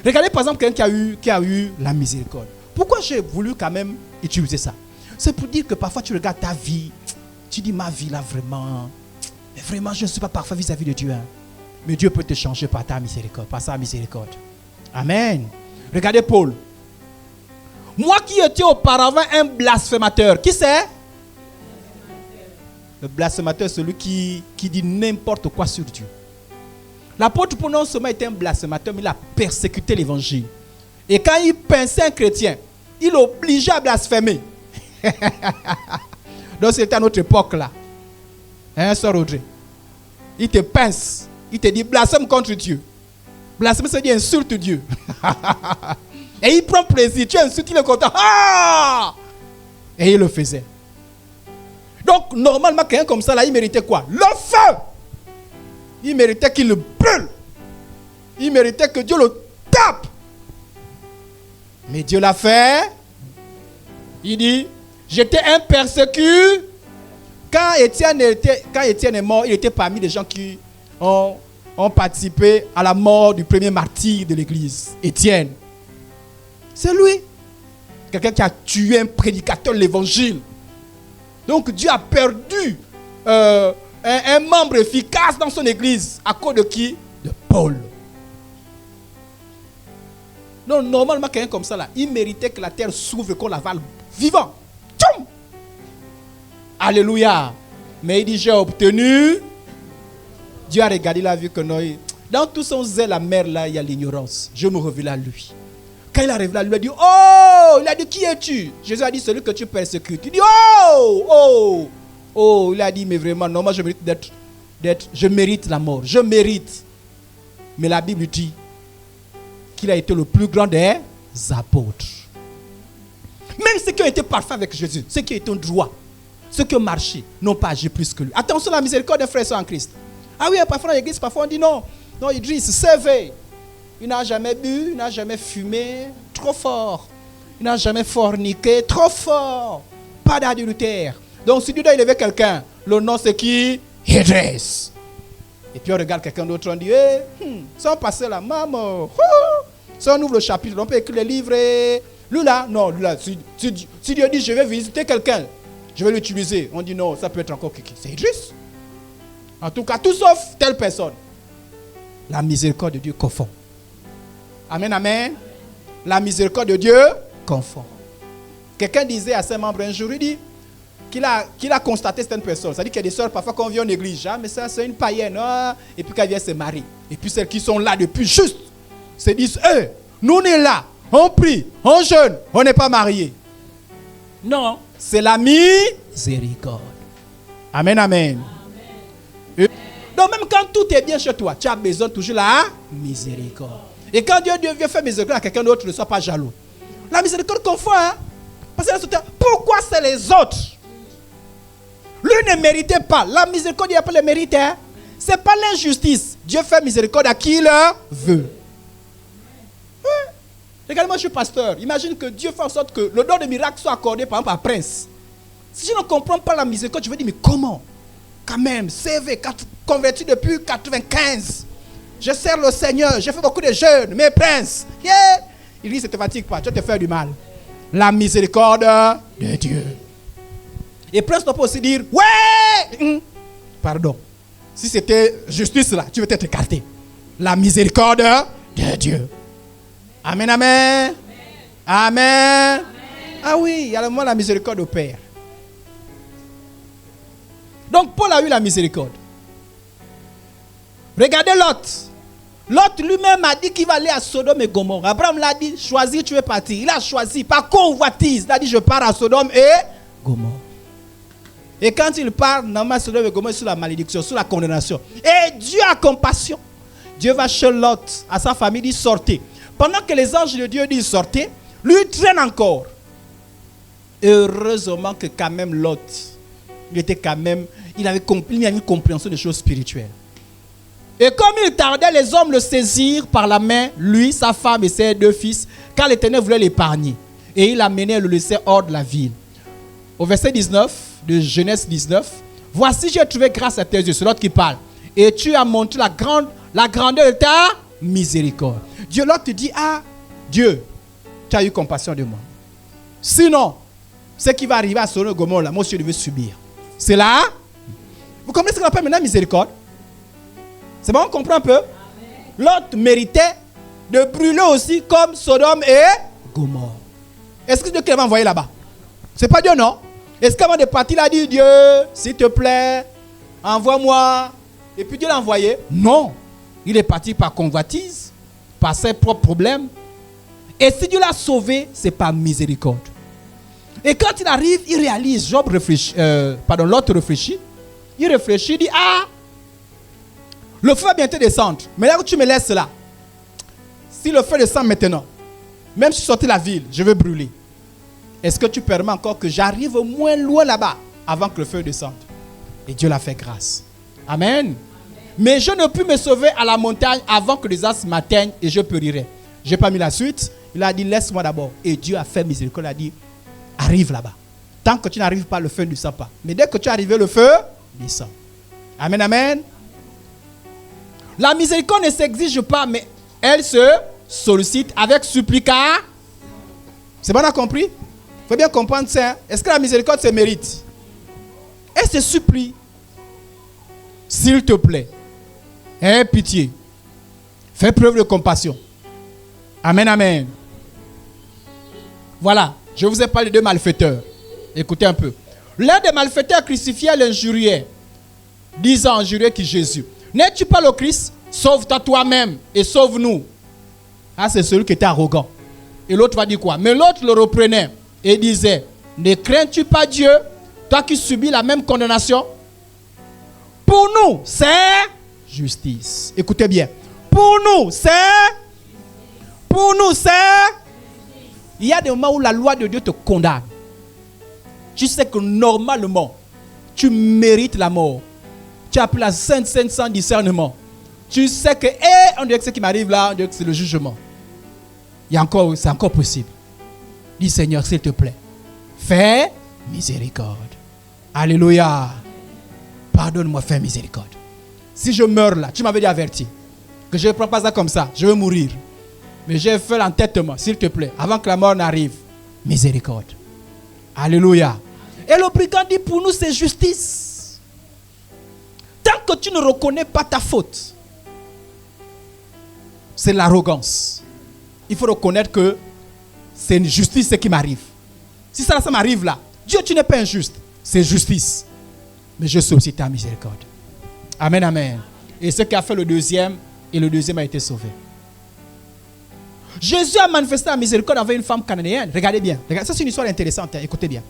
Regardez par exemple quelqu'un qui a eu la miséricorde. Pourquoi j'ai voulu quand même utiliser ça? C'est pour dire que parfois tu regardes ta vie, tu dis ma vie là vraiment, mais vraiment je ne suis pas parfait vis-à-vis de Dieu. Hein. Mais Dieu peut te changer par ta miséricorde, par sa miséricorde. Amen. Regardez Paul. Moi qui étais auparavant un blasphémateur, qui c'est? Le blasphémateur, celui qui dit n'importe quoi sur Dieu. L'apôtre Paul non seulement était un blasphémateur, mais il a persécuté l'évangile. Et quand il pinçait un chrétien, il l'obligeait à blasphémer. Donc c'était à notre époque là. Hein, Sœur Audrey? Il te pince. Il te dit blasphème contre Dieu. Blasphème, c'est dire insulte Dieu. Et il prend plaisir. Tu insultes, il est content. Ah! Et il le faisait. Donc normalement, quelqu'un comme ça là, il méritait quoi? Le feu! Il méritait qu'il le brûle. Il méritait que Dieu le tape. Mais Dieu l'a fait. Il dit, j'étais un persécuté. Quand Étienne est mort, il était parmi les gens qui ont participé à la mort du premier martyr de l'église, Étienne. C'est lui. Quelqu'un qui a tué un prédicateur de l'évangile. Donc Dieu a perdu un membre efficace dans son église. À cause de qui? De Paul. Donc normalement, quelqu'un comme ça, là, il méritait que la terre s'ouvre et qu'on l'avale vivant. Tchoum! Alléluia. Mais il dit, j'ai obtenu. Dieu a regardé, il a vu que non. Dans tout son zèle amer là, il y a l'ignorance. Je me révèle à lui. Quand il a révélé à lui, il a dit, oh! Il a dit, qui es-tu? Jésus a dit, celui que tu persécutes. Il dit, oh! Oh! Oh! Il a dit, mais vraiment, non, moi je mérite je mérite la mort. Je mérite. Mais la Bible dit qu'il a été le plus grand des apôtres. Même ceux qui ont été parfaits avec Jésus, ceux qui étaient droits, ceux qui ont marché, n'ont pas agi plus que lui. Attention à la miséricorde des frères et sœurs en Christ. Ah oui, parfois dans l'église, parfois on dit non. Non, Idriss, servez. Il n'a jamais bu, il n'a jamais fumé, trop fort. Il n'a jamais forniqué, trop fort. Pas d'adultère. Donc si Dieu doit élever quelqu'un, le nom c'est qui? Idriss. Et puis on regarde quelqu'un d'autre, on dit, sans passer la maman. Si on ouvre le chapitre, on peut écrire les livres. Lui là, non, lui là, si Dieu dit, je vais visiter quelqu'un, je vais l'utiliser. On dit non, ça peut être encore qui? C'est Idriss. En tout cas, tout sauf telle personne. La miséricorde de Dieu confond. Amen, amen. La miséricorde de Dieu confond. Quelqu'un disait à ses membres un jour, il dit qu'il a constaté certaines personnes. C'est-à-dire qu'il y a des sœurs, parfois quand on vient en église, mais ça c'est une païenne. Et puis quand elle vient se marier. Et puis celles qui sont là depuis juste, se disent, nous on est là, on prie, on jeûne, on n'est pas mariés. Non, c'est la miséricorde. Amen, amen. Donc même quand tout est bien chez toi, tu as besoin toujours de la miséricorde. Et quand Dieu vient faire miséricorde à quelqu'un d'autre, ne sois pas jaloux. La miséricorde confond, hein? Parce que pourquoi c'est les autres? Lui ne méritait pas. La miséricorde, il n'y a pas le mérite. Hein? Ce n'est pas l'injustice. Dieu fait miséricorde à qui il le veut. Ouais. Regardez, moi je suis pasteur. Imagine que Dieu fait en sorte que le don de miracle soit accordé par exemple à Prince. Si je ne comprends pas la miséricorde, je vais dire, mais comment? Quand même, CV, converti depuis 95. Je sers le Seigneur, j'ai fait beaucoup de jeûnes, mais Prince, il dit, ça ne te fatigue pas, tu vas te faire du mal. La miséricorde de Dieu. Et Prince doit pas aussi dire, ouais, pardon. Si c'était justice là, tu veux être écarté. La miséricorde de Dieu. Amen, amen. Amen. Amen. Ah oui, il y a le mot la miséricorde au Père. Donc Paul a eu la miséricorde. Regardez Lot. L'autre lui-même a dit qu'il va aller à Sodome et Gomorrhe. Abraham l'a dit, choisis, tu veux partir. Il a choisi par convoitise. Il a dit, je pars à Sodome et Gomorrhe. Et quand il part, normalement, Sodome et Gomorrhe, sous la malédiction, sous la condamnation. Et Dieu a compassion. Dieu va chez Lot, à sa famille, dit sortez. Pendant que les anges de Dieu disent sortez, lui traîne encore. Heureusement que quand même Lot, il était quand même, il avait une compréhension des choses spirituelles. Et comme il tardait, les hommes le saisirent par la main, lui, sa femme et ses 2 fils, car l'Éternel voulait l'épargner. Et il l'amenait et le laissait hors de la ville. Au verset 19 de Genèse 19, voici j'ai trouvé grâce à tes yeux, c'est l'autre qui parle. Et tu as montré la grandeur de ta miséricorde. Dieu, l'autre te dit, ah, Dieu, tu as eu compassion de moi. Sinon, ce qui va arriver à Sodome et Gomorrhe, là, moi aussi je devais subir. C'est là. Vous comprenez ce qu'on appelle maintenant miséricorde? C'est bon, on comprend un peu? L'autre méritait de brûler aussi comme Sodome et Gomorrhe. Est-ce que Dieu qui l'avait envoyé là-bas? C'est pas Dieu, non? Est-ce qu'avant de partir, il a dit, Dieu, s'il te plaît, envoie-moi. Et puis Dieu l'a envoyé? Non. Il est parti par convoitise, par ses propres problèmes. Et si Dieu l'a sauvé, c'est par miséricorde. Et quand il arrive, il réalise, l'autre réfléchit. Il réfléchit, il dit, ah, le feu va bientôt descendre. Mais là où tu me laisses là, si le feu descend maintenant, même si je sortais de la ville, je vais brûler. Est-ce que tu permets encore que j'arrive au moins loin là-bas avant que le feu descende? Et Dieu l'a fait grâce. Amen. Amen. Mais je ne puis me sauver à la montagne avant que les astres m'atteignent et je périrai. Je n'ai pas mis la suite. Il a dit, laisse-moi d'abord. Et Dieu a fait miséricorde. Il a dit, arrive là-bas. Tant que tu n'arrives pas, le feu ne descend pas. Mais dès que tu es arrivé, le feu descend. Amen, amen. La miséricorde ne s'exige pas, mais elle se sollicite avec supplication. C'est bon, on a compris? Il faut bien comprendre ça. Est-ce que la miséricorde se mérite? Elle se supplie. S'il te plaît, aie pitié. Fais preuve de compassion. Amen, amen. Voilà, je vous ai parlé de 2 malfaiteurs. Écoutez un peu. L'un des malfaiteurs crucifiait l'injuriait, disant injurier qui Jésus. N'es-tu pas le Christ? Sauve-toi toi-même et sauve-nous. Ah, c'est celui qui était arrogant. Et l'autre va dire quoi? Mais l'autre le reprenait et disait, ne crains-tu pas Dieu, toi qui subis la même condamnation? Pour nous, c'est justice. Écoutez bien. Pour nous, c'est... Il y a des moments où la loi de Dieu te condamne. Tu sais que normalement, tu mérites la mort. Tu as pris la sainte sans discernement. Tu sais que, on dirait que ce qui m'arrive là, on dirait que c'est le jugement. C'est encore possible. Dis Seigneur, s'il te plaît, fais miséricorde. Alléluia. Pardonne-moi, fais miséricorde. Si je meurs là, tu m'avais dit averti que je ne prends pas ça comme ça, je vais mourir. Mais j'ai fait l'entêtement, s'il te plaît, avant que la mort n'arrive. Miséricorde. Alléluia. Et le brigand dit, pour nous, c'est justice. Tant que tu ne reconnais pas ta faute, c'est l'arrogance. Il faut reconnaître que c'est une justice ce qui m'arrive. Si ça m'arrive là, Dieu, tu n'es pas injuste. C'est justice. Mais je sollicite ta miséricorde. Amen, amen. Et ce qui a fait le deuxième, et le deuxième a été sauvé. Jésus a manifesté la miséricorde avec une femme cananéenne. Regardez bien. Ça, c'est une histoire intéressante. Écoutez bien.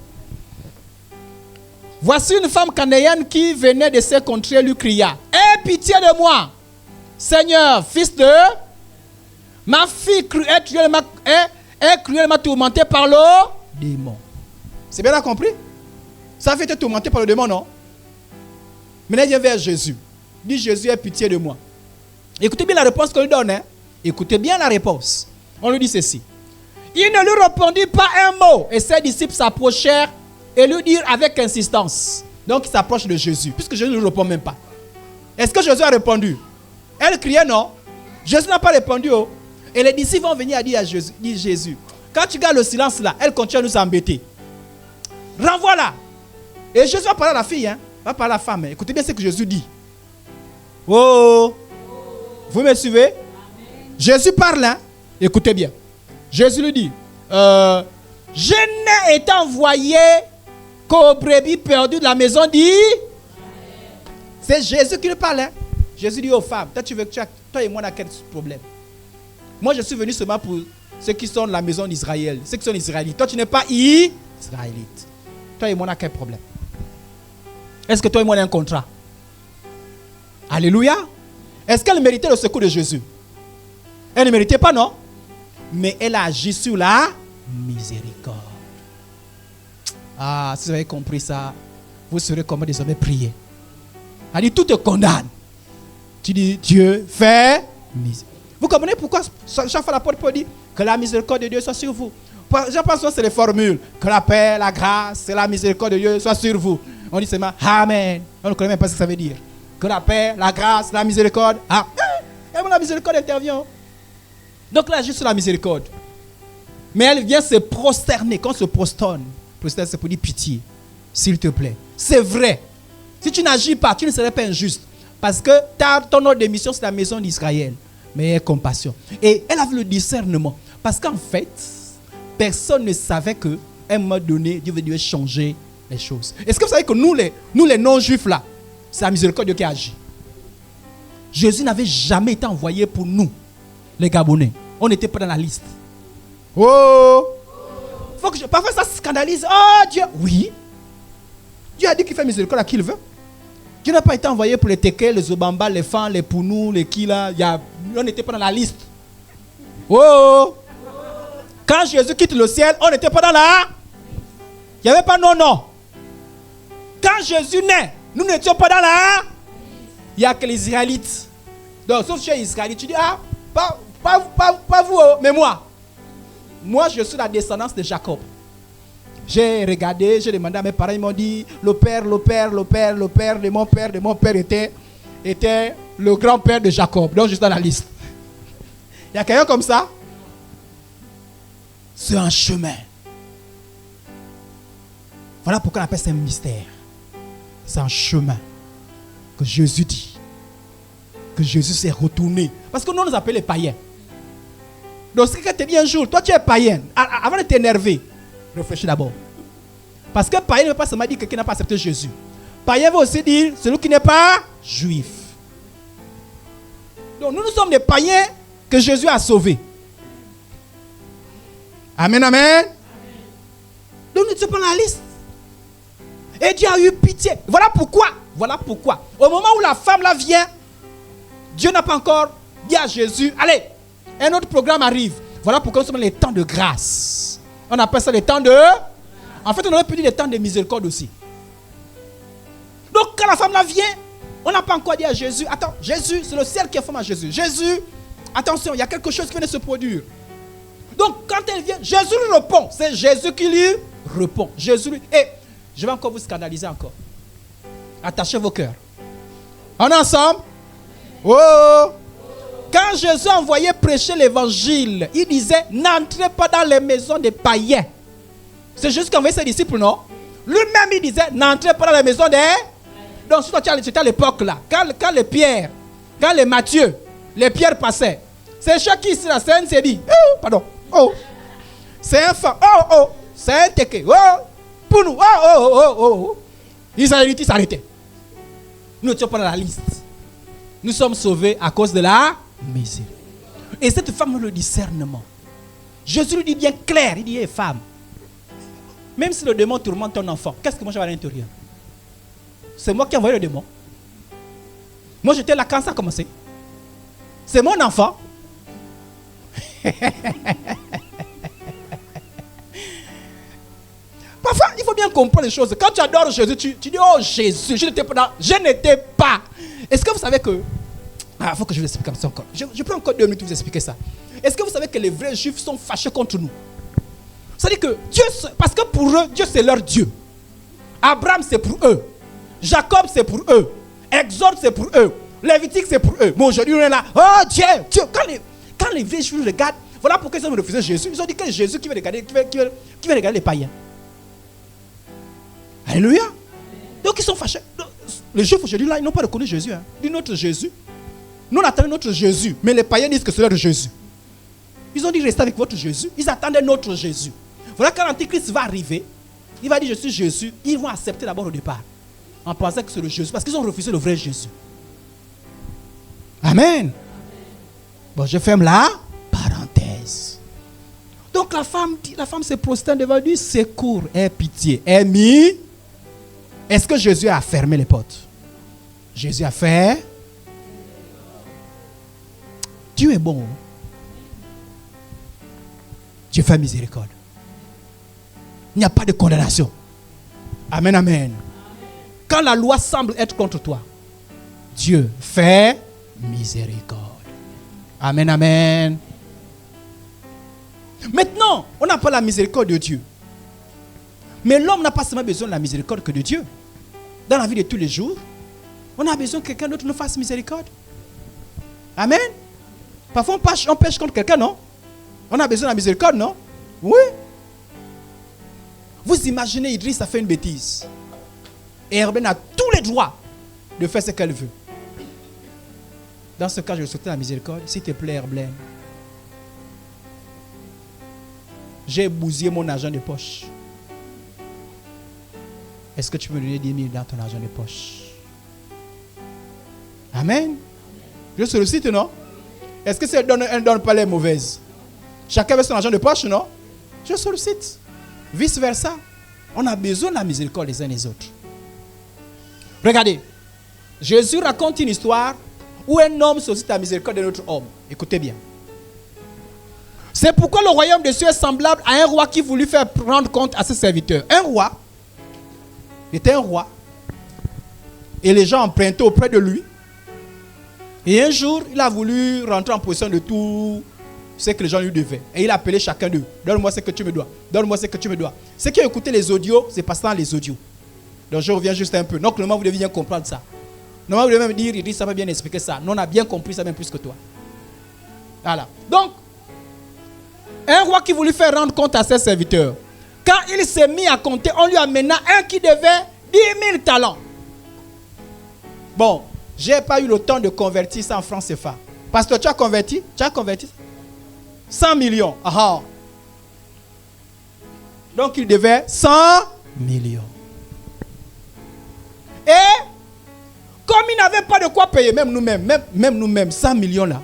Voici une femme cananéenne qui venait de ses contrées, lui cria, aie pitié de moi, Seigneur, fils de... Ma fille est cruellement tourmentée par le démon. C'est bien compris? Ça fait été tourmentée par le démon, non? Maintenant, il vient vers Jésus. Dit, Jésus, aie pitié de moi. Écoutez bien la réponse qu'on lui donne. Hein? Écoutez bien la réponse. On lui dit ceci. Il ne lui répondit pas un mot. Et ses disciples s'approchèrent et lui dirent avec insistance. Donc, il s'approche de Jésus, puisque Jésus ne lui répond même pas. Est-ce que Jésus a répondu? Elle criait non. Jésus n'a pas répondu. Oh. Et les disciples vont venir dire à Jésus, quand tu gardes le silence là, elle continue à nous embêter. Renvoie-la. Et Jésus va parler à la fille, hein, va parler à la femme. Écoutez bien ce que Jésus dit. Oh, vous me suivez? Amen. Jésus parle, hein? Écoutez bien. Jésus lui dit, je n'ai été envoyé qu'aux brebis perdues de la maison dit. C'est Jésus qui lui parle, hein? Jésus dit aux femmes, toi et moi, on a quel problème? Moi, je suis venu seulement pour ceux qui sont de la maison d'Israël, ceux qui sont israélites. Toi, tu n'es pas israélite. Toi et moi, on a quel problème? Est-ce que toi et moi, on a un contrat? Alléluia. Est-ce qu'elle méritait le secours de Jésus? Elle ne méritait pas, non? Mais elle a agi sur la miséricorde. Ah, si vous avez compris ça, vous saurez comment désormais prier. Elle dit, tout te condamne. Tu dis, Dieu, fais miséricorde. Vous comprenez pourquoi chaque fois l'apôtre Paul dit que la miséricorde de Dieu soit sur vous? Je pense que c'est les formules. Que la paix, la grâce et la miséricorde de Dieu soit sur vous. On dit seulement Amen. On ne connaît même pas ce que ça veut dire. Que la paix, la grâce, la miséricorde. Ah, et la miséricorde intervient. Donc là, juste la miséricorde. Mais elle vient se prosterner. Quand on se prosterne, c'est pour dire pitié. S'il te plaît. C'est vrai. Si tu n'agis pas, tu ne serais pas injuste. Parce que ton ordre de mission, c'est la maison d'Israël. Mais aie compassion. Et elle avait le discernement. Parce qu'en fait, personne ne savait qu'à un moment donné, Dieu veut changer les choses. Est-ce que vous savez que nous les non-juifs là, c'est la miséricorde de Dieu qui agit. Jésus n'avait jamais été envoyé pour nous, les Gabonais. On n'était pas dans la liste. Oh! Parfois ça scandalise. Oh Dieu! Oui. Dieu a dit qu'il fait miséricorde à qui il veut. Dieu n'a pas été envoyé pour les Téké, les Obamba, les Fans, les Pounou, les Kila. On n'était pas dans la liste. Oh! Quand Jésus quitte le ciel, on n'était pas dans la... Il n'y avait pas non. Quand Jésus naît, nous n'étions pas dans la... Il n'y a que les Israélites. Donc, sauf que tu es Israélite, tu dis, ah, pas vous, mais moi. Moi, je suis la descendance de Jacob. J'ai regardé, j'ai demandé à mes parents, ils m'ont dit, le père de mon père était le grand-père de Jacob. Donc, je suis dans la liste. Il y a quelqu'un comme ça? C'est un chemin. Voilà pourquoi on appelle ça un mystère. C'est un chemin que Jésus dit. Que Jésus s'est retourné. Parce que nous, on nous appelle les païens. Donc, si quelqu'un te dit un jour, toi tu es païen, avant de t'énerver, réfléchis d'abord. Parce que païen ne veut pas seulement dire quelqu'un n'a pas accepté Jésus. Païen veut aussi dire celui qui n'est pas juif. Donc, nous sommes des païens que Jésus a sauvés. Amen, amen. Donc, nous ne sommes pas dans la liste. Et Dieu a eu pitié. Voilà pourquoi. Au moment où la femme là vient, Dieu n'a pas encore dit à Jésus, allez, un autre programme arrive. Voilà pourquoi nous sommes dans les temps de grâce. On appelle ça les temps de... En fait, on aurait pu dire les temps de miséricorde aussi. Donc, quand la femme là vient, on n'a pas encore dit à Jésus, attends, Jésus, c'est le ciel qui a formé à Jésus. Jésus, attention, il y a quelque chose qui vient de se produire. Donc, quand elle vient, Jésus lui répond. C'est Jésus qui lui répond. Jésus lui... Et je vais encore vous scandaliser encore. Attachez vos cœurs. On est ensemble? Oh! Quand Jésus envoyait prêcher l'évangile, il disait, n'entrez pas dans les maisons des païens. C'est Jésus qui envoyait ses disciples, non? Lui-même, il disait, n'entrez pas dans les maisons des... Donc, c'était à l'époque là. Quand les Pierre, quand les Matthieu, les Pierre passaient, c'est chaque ici, la scène s'est dit, oh, pardon, oh, c'est un fan, oh, c'est un Téké, oh, pour nous, oh. Les Israélites s'arrêtaient. Nous n'étions pas dans la liste. Nous sommes sauvés à cause de la miséricorde. Et cette femme a le discernement. Jésus lui dit bien clair, il dit, hey, femme, même si le démon tourmente ton enfant, qu'est-ce que moi j'avais à l'intérieur? C'est moi qui ai envoyé le démon. Moi j'étais là quand ça a commencé. C'est mon enfant. Parfois, il faut bien comprendre les choses. Quand tu adores Jésus, tu dis, oh Jésus, je n'étais pas. Est-ce que vous savez que... il faut que je vous explique comme ça encore. Je prends encore 2 minutes pour vous expliquer ça. Est-ce que vous savez que les vrais juifs sont fâchés contre nous? C'est-à-dire que Dieu, parce que pour eux, Dieu c'est leur Dieu. Abraham c'est pour eux. Jacob c'est pour eux. Exode c'est pour eux. Lévitique c'est pour eux. Bon, aujourd'hui on est là. Oh Dieu. Quand les vrais juifs regardent, voilà pourquoi ils ont refusé Jésus. Ils ont dit que Jésus qui veut regarder les païens. Alléluia. Donc ils sont fâchés. Les juifs aujourd'hui là, ils n'ont pas reconnu Jésus. Hein. Ils disent notre Jésus. Nous on attendait notre Jésus. Mais les païens disent que c'est leur Jésus. Ils ont dit restez avec votre Jésus. Ils attendaient notre Jésus. Voilà quand l'Antéchrist va arriver, il va dire je suis Jésus. Ils vont accepter d'abord au départ. En pensant que c'est le Jésus. Parce qu'ils ont refusé le vrai Jésus. Amen. Bon, je ferme la parenthèse. Donc la femme se prosterne devant lui, secours, aie pitié, aie mis. Est-ce que Jésus a fermé les portes? Jésus a fait. Dieu est bon. Dieu fait miséricorde. Il n'y a pas de condamnation. Amen, amen. Quand la loi semble être contre toi, Dieu fait miséricorde. Amen, amen. Maintenant, on n'a pas la miséricorde de Dieu. Mais l'homme n'a pas seulement besoin de la miséricorde que de Dieu. Dans la vie de tous les jours, on a besoin que quelqu'un d'autre nous fasse miséricorde. Amen. Parfois, on pêche contre quelqu'un, non? On a besoin de la miséricorde, non? Oui. Vous imaginez, Idriss a fait une bêtise. Et Herbène a tous les droits de faire ce qu'elle veut. Dans ce cas, je vais souhaiter la miséricorde. S'il te plaît, Herbène. J'ai bousillé mon argent de poche. Est-ce que tu peux me donner 10 000 dans ton argent de poche? Amen. Je sollicite, non? Est-ce que si elle ne donne pas les mauvaises? Chacun veut son argent de poche, non? Je sollicite. Vice versa. On a besoin de la miséricorde les uns les autres. Regardez. Jésus raconte une histoire où un homme sollicite la miséricorde d'un autre homme. Écoutez bien. C'est pourquoi le royaume des cieux est semblable à un roi qui voulut faire rendre compte à ses serviteurs. Un roi, il était un roi, et les gens empruntaient auprès de lui. Et un jour, il a voulu rentrer en possession de tout ce que les gens lui devaient. Et il a appelé chacun d'eux. Donne-moi ce que tu me dois. Donne-moi ce que tu me dois. Ceux qui ont écouté les audios, c'est passé dans les audios. Donc je reviens juste un peu. Donc normalement, vous devez bien comprendre ça. Normalement, vous devez même dire, il dit, ça va bien expliquer ça. Nous, on a bien compris ça même plus que toi. Voilà. Donc, un roi qui voulut faire rendre compte à ses serviteurs. Quand il s'est mis à compter, on lui amena un qui devait 10 000 talents. Bon, je n'ai pas eu le temps de convertir ça en francs CFA. Pasteur, tu as converti? Tu as converti 100 millions. Aha. Donc il devait 100 millions. Et comme il n'avait pas de quoi payer, même nous-mêmes, 100 millions là.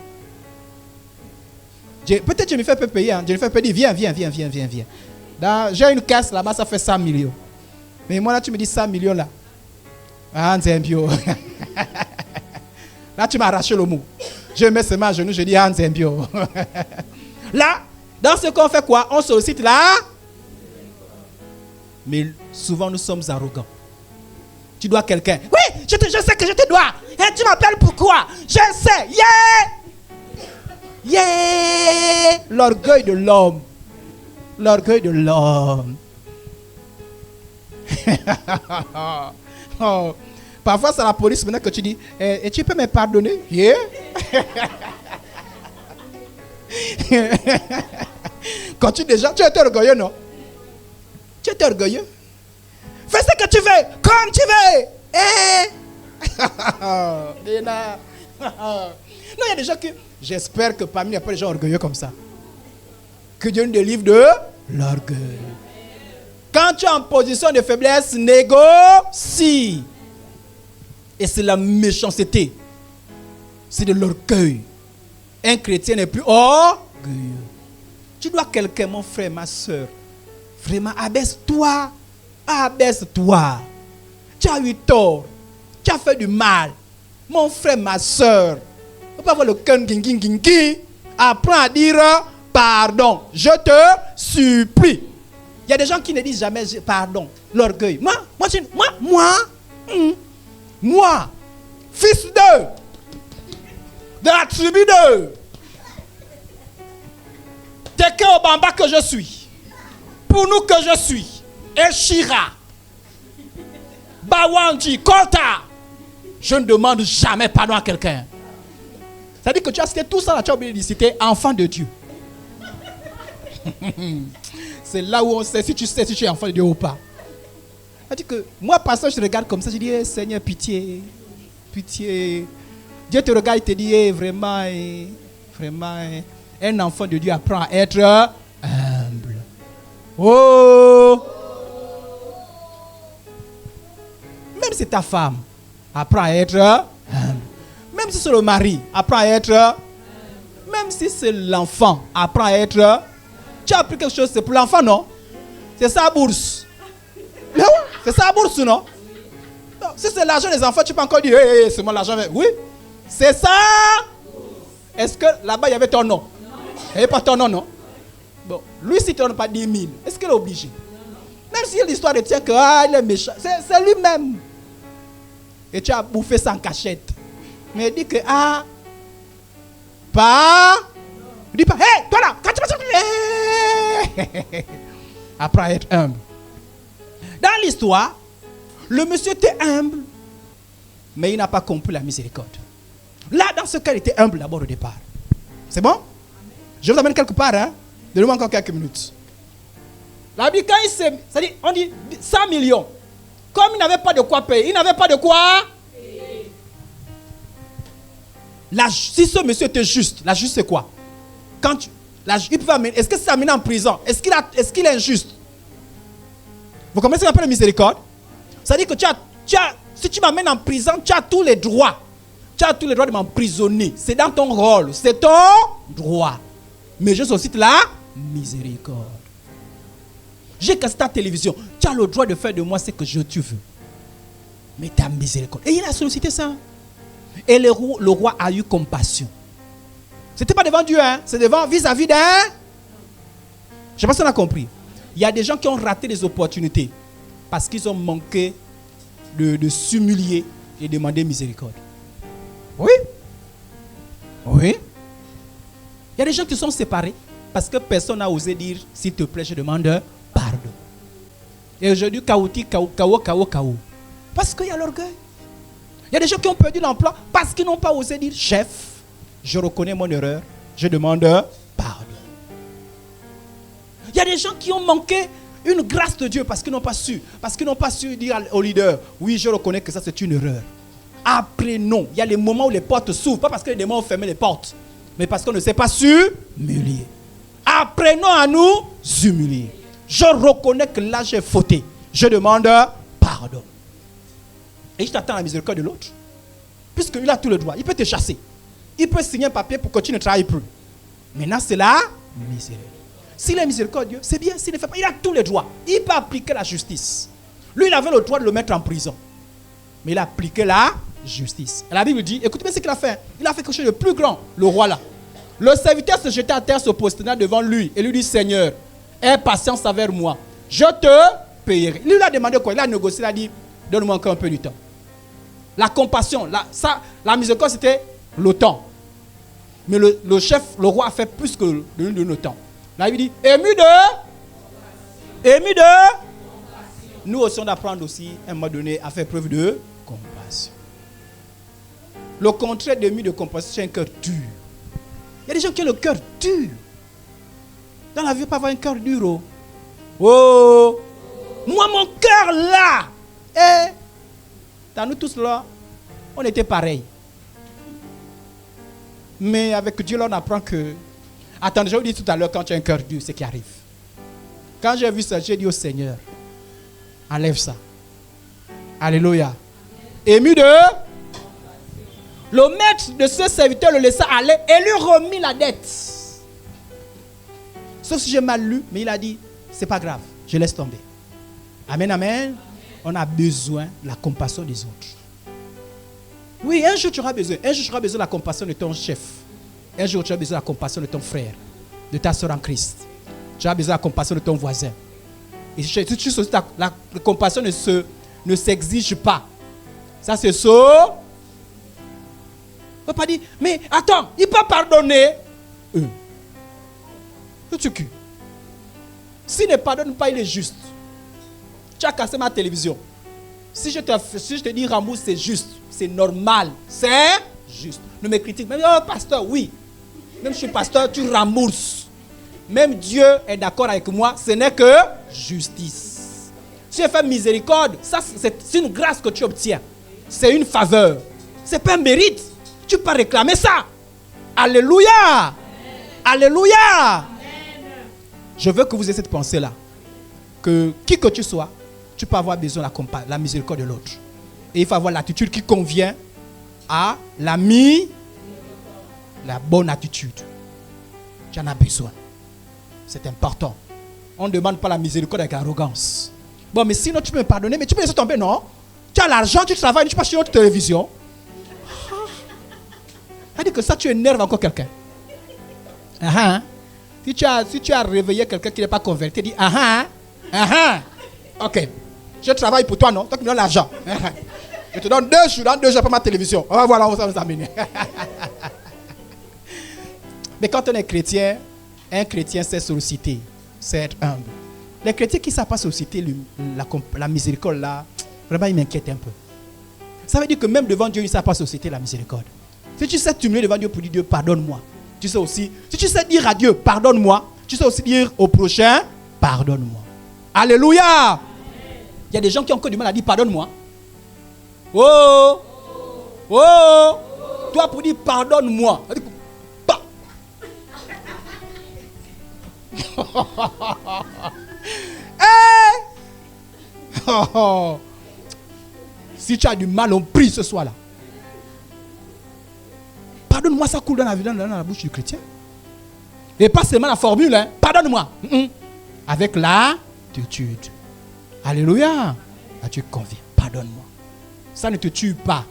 Peut-être je me fais payer. Hein. Je me fais payer. Viens. J'ai une caisse là-bas, ça fait 100 millions. Mais moi là, tu me dis 100 millions là. Ah, c'est un bio. Là, tu m'as arraché le mot. Je mets seulement à genoux, je dis, ah, c'est un bio. Là, dans ce qu'on fait quoi? On sollicite là. Mais souvent, nous sommes arrogants. Tu dois quelqu'un. Oui, je sais que je te dois. Et tu m'appelles pourquoi? Je sais. Yeah! L'orgueil de l'homme. L'orgueil de l'homme. Oh. Parfois, c'est la police maintenant que tu dis, et tu peux me pardonner? Yeah? Quand tu es orgueilleux, non? Tu es orgueilleux? Fais ce que tu veux, comme tu veux. Non, il y a des gens qui... J'espère que parmi il n'y a pas des gens orgueilleux comme ça. Que Dieu nous délivre de l'orgueil. Quand tu es en position de faiblesse, négocie. Et c'est la méchanceté. C'est de l'orgueil. Un chrétien n'est plus orgueilleux. Tu dois quelqu'un, mon frère, ma soeur. Vraiment, abaisse-toi. Abaisse-toi. Tu as eu tort. Tu as fait du mal. Mon frère, ma soeur. Il ne faut pas avoir le cœur guing. Apprends à dire pardon. Je te supplie. Il y a des gens qui ne disent jamais pardon. L'orgueil. Moi, fils de la tribu de Teke Obamba que je suis, pour nous que je suis, Eshira, Bawanji, Kota, je ne demande jamais pardon à quelqu'un. C'est-à-dire que tu as cité tout ça, là, tu as oublié de citer enfant de Dieu. C'est là où on sait si tu es enfant de Dieu ou pas. C'est-à-dire que moi, pasteur, je regarde comme ça, je dis, Seigneur, pitié. Dieu te regarde et te dit, vraiment, un enfant de Dieu apprend à être humble. Oh! Même si ta femme apprend à être humble. Même Même si c'est le mari, apprends à être. Même si c'est l'enfant, apprends à être. Tu as appris quelque chose, c'est pour l'enfant, non? C'est sa bourse. Mais oui, c'est sa bourse, non? Non, si c'est l'argent des enfants, tu peux encore dire, hey, c'est moi l'argent. Oui, c'est ça. Est-ce que là-bas, il y avait ton nom? Il n'y avait pas ton nom, non? Bon, lui, si tu ne donnes pas 10 000, est-ce qu'il est obligé? Même si l'histoire retient que il est méchant, c'est lui-même. Et tu as bouffé ça en cachette. Mais il dit que, pas. Il dit pas, hé, toi là, quand tu vas apprends à être humble. Dans l'histoire, le monsieur était humble, mais il n'a pas compris la miséricorde. Là, dans ce cas, il était humble d'abord au départ. C'est bon? Je vous amène quelque part, hein? Donnez-moi encore quelques minutes. La Bible, quand il s'est. C'est-à-dire, on dit 100 millions. Comme il n'avait pas de quoi payer, il n'avait pas de quoi payer. Si ce monsieur était juste, la justice c'est quoi? Quand il peut amener. Est-ce que c'est amené en prison? Est-ce qu'il est injuste? Vous comprenez ce qu'on appelle la miséricorde? C'est-à-dire que si tu m'amènes en prison, tu as tous les droits. Tu as tous les droits de m'emprisonner. C'est dans ton rôle. C'est ton droit. Mais je suscite la miséricorde. J'ai cassé ta télévision. Tu as le droit de faire de moi ce que tu veux. Mais ta miséricorde. Et il a sollicité ça. Et le roi a eu compassion. C'était pas devant Dieu, hein? C'est devant vis-à-vis d'un. Je ne sais pas si on a compris. Il y a des gens qui ont raté des opportunités parce qu'ils ont manqué de s'humilier et demander miséricorde. Oui. Oui. Il y a des gens qui sont séparés parce que personne n'a osé dire, s'il te plaît, je demande pardon. Et aujourd'hui, chaotique, chaos. Parce qu'il y a l'orgueil. Il y a des gens qui ont perdu l'emploi parce qu'ils n'ont pas osé dire, chef, je reconnais mon erreur, je demande pardon. Il y a des gens qui ont manqué une grâce de Dieu parce qu'ils n'ont pas su dire au leader, oui, je reconnais que ça c'est une erreur. Après, non. Il y a les moments où les portes s'ouvrent, pas parce que les démons ont fermé les portes, mais parce qu'on ne sait pas s'humilier. Apprenons à nous humilier. Je reconnais que là j'ai fauté. Je demande pardon. Et je t'attends à la miséricorde de l'autre. Puisqu'il a tout le droit. Il peut te chasser. Il peut signer un papier pour que tu ne travailles plus. Maintenant, c'est la miséricorde. S'il est miséricordieux, c'est bien. S'il ne fait pas, il a tous les droits. Il peut appliquer la justice. Lui, il avait le droit de le mettre en prison. Mais il a appliqué la justice. Et la Bible dit, écoutez bien ce qu'il a fait. Il a fait quelque chose de plus grand, le roi là. Le serviteur se jetait à terre, se prosterna devant lui et lui dit, Seigneur, aie patience avec moi. Je te payerai. Lui, il a demandé quoi? Il a négocié, il a dit, donne-moi encore un peu du temps. La compassion, la miséricorde, c'était le temps. Mais le chef, le roi a fait plus que le temps. Là, il dit, ému de. Nous aussi, on apprend aussi, à un moment donné, à faire preuve de compassion. Le contraire d'ému de compassion, c'est un cœur dur. Il y a des gens qui ont le cœur dur. Dans la vie, il ne faut pas avoir un cœur dur. Oh! Moi, mon cœur là! Dans nous tous là, on était pareils. Mais avec Dieu, là, on apprend que... Attendez, je vous dis tout à l'heure, quand tu as un cœur dur, c'est ce qui arrive. Quand j'ai vu ça, j'ai dit au Seigneur, enlève ça. Alléluia. Ému de... Le maître de ce serviteur le laissa aller et lui remit la dette. Sauf si j'ai mal lu, mais il a dit, c'est pas grave, je laisse tomber. Amen, amen. On a besoin de la compassion des autres. Oui, un jour tu auras besoin. Un jour tu auras besoin de la compassion de ton chef. Un jour tu auras besoin de la compassion de ton frère, de ta soeur en Christ. Tu auras besoin de la compassion de ton voisin. Et si tu sais, la compassion ne s'exige pas. Ça c'est ça. On ne peut pas dire, mais attends, il peut pardonner. S'il ne pardonne pas, il est juste. Tu as cassé ma télévision. Si je te dis rembourse, c'est juste. C'est normal. C'est juste. Ne me critique. Même, oh, pasteur, oui. Même si je suis pasteur, tu rembourses. Même Dieu est d'accord avec moi. Ce n'est que justice. Si je fais miséricorde, ça, c'est une grâce que tu obtiens. C'est une faveur. Ce n'est pas un mérite. Tu peux réclamer ça. Alléluia. Amen. Alléluia. Amen. Je veux que vous ayez cette pensée-là. Que qui que tu sois, tu peux avoir besoin de la miséricorde de l'autre. Et il faut avoir l'attitude qui convient à la bonne attitude. Tu en as besoin. C'est important. On ne demande pas la miséricorde avec arrogance. Bon, mais sinon tu peux me pardonner, mais tu peux laisser tomber, non? Tu as l'argent, tu travailles, tu passes sur notre télévision. C'est-à-dire que ça, tu énerves encore quelqu'un. Si tu as réveillé quelqu'un qui n'est pas converti, tu dis ok, je travaille pour toi, non? Toi qui me donnes l'argent. Je te donne 2 jours, dans 2 jours pour ma télévision. On va voir là où ça nous amène. Mais quand on est chrétien, un chrétien sait solliciter, c'est être humble. Les chrétiens qui ne savent pas solliciter la miséricorde là, vraiment ils m'inquiètent un peu. Ça veut dire que même devant Dieu, ils ne savent pas solliciter la miséricorde. Si tu sais t'humilier devant Dieu pour dire Dieu pardonne-moi, tu sais aussi, si tu sais dire à Dieu pardonne-moi, tu sais aussi dire au prochain pardonne-moi. Alléluia. Il y a des gens qui ont encore du mal à dire pardonne-moi. Oh, oh, toi pour dire pardonne-moi. Si tu as du mal, on prie ce soir-là. Pardonne-moi, ça coule dans la bouche du chrétien. Et pas seulement la formule, hein. Pardonne-moi. Avec l'attitude. Alléluia. Là, tu conviens. Pardonne-moi. Ça ne te tue pas.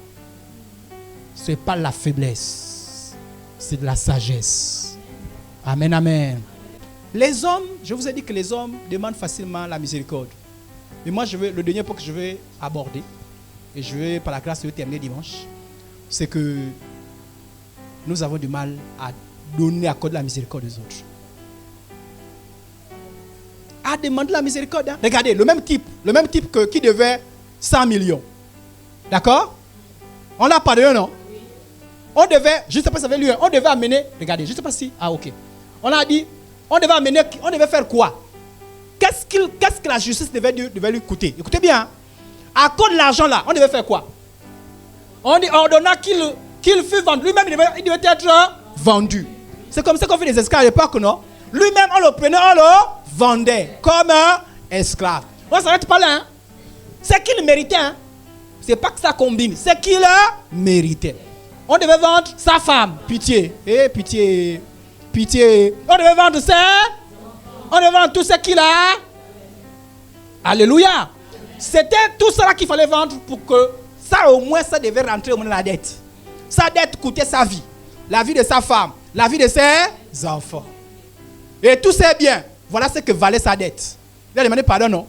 Ce n'est pas la faiblesse. C'est de la sagesse. Amen, amen. Les hommes, je vous ai dit que les hommes demandent facilement la miséricorde. Mais moi, le dernier point que je vais aborder, et je vais, par la grâce de Dieu, terminer dimanche, c'est que nous avons du mal à donner, à accorder la miséricorde aux autres. À demander la miséricorde. Hein? Regardez, le même type qui devait 100 millions. D'accord? On l'a pardonné, non? Oui. On devait, je ne sais pas si ça veut lui, on devait amener, regardez, je ne sais pas si, ok. On a dit, on devait faire quoi? Qu'est-ce que la justice devait lui coûter? Écoutez bien, hein? À cause de l'argent là, on devait faire quoi? On ordonna qu'il fût vendu. Lui-même, il devait être vendu. C'est comme ça qu'on fait des esclaves à l'époque, non? Lui-même, on le prenait, on le vendait comme un esclave. On ne s'arrête pas là. Hein? C'est qu'il méritait. Hein? C'est pas que ça combine. C'est qu'il méritait. On devait vendre sa femme. Pitié. Pitié. Pitié. On devait vendre on devait vendre tout ce qu'il a. Alléluia. C'était tout ça qu'il fallait vendre pour que ça, au moins, ça devait rentrer au moins dans la dette. Sa dette coûtait sa vie. La vie de sa femme. La vie de ses enfants. Et tous ces biens. Voilà ce que valait sa dette. Il a demandé pardon, non?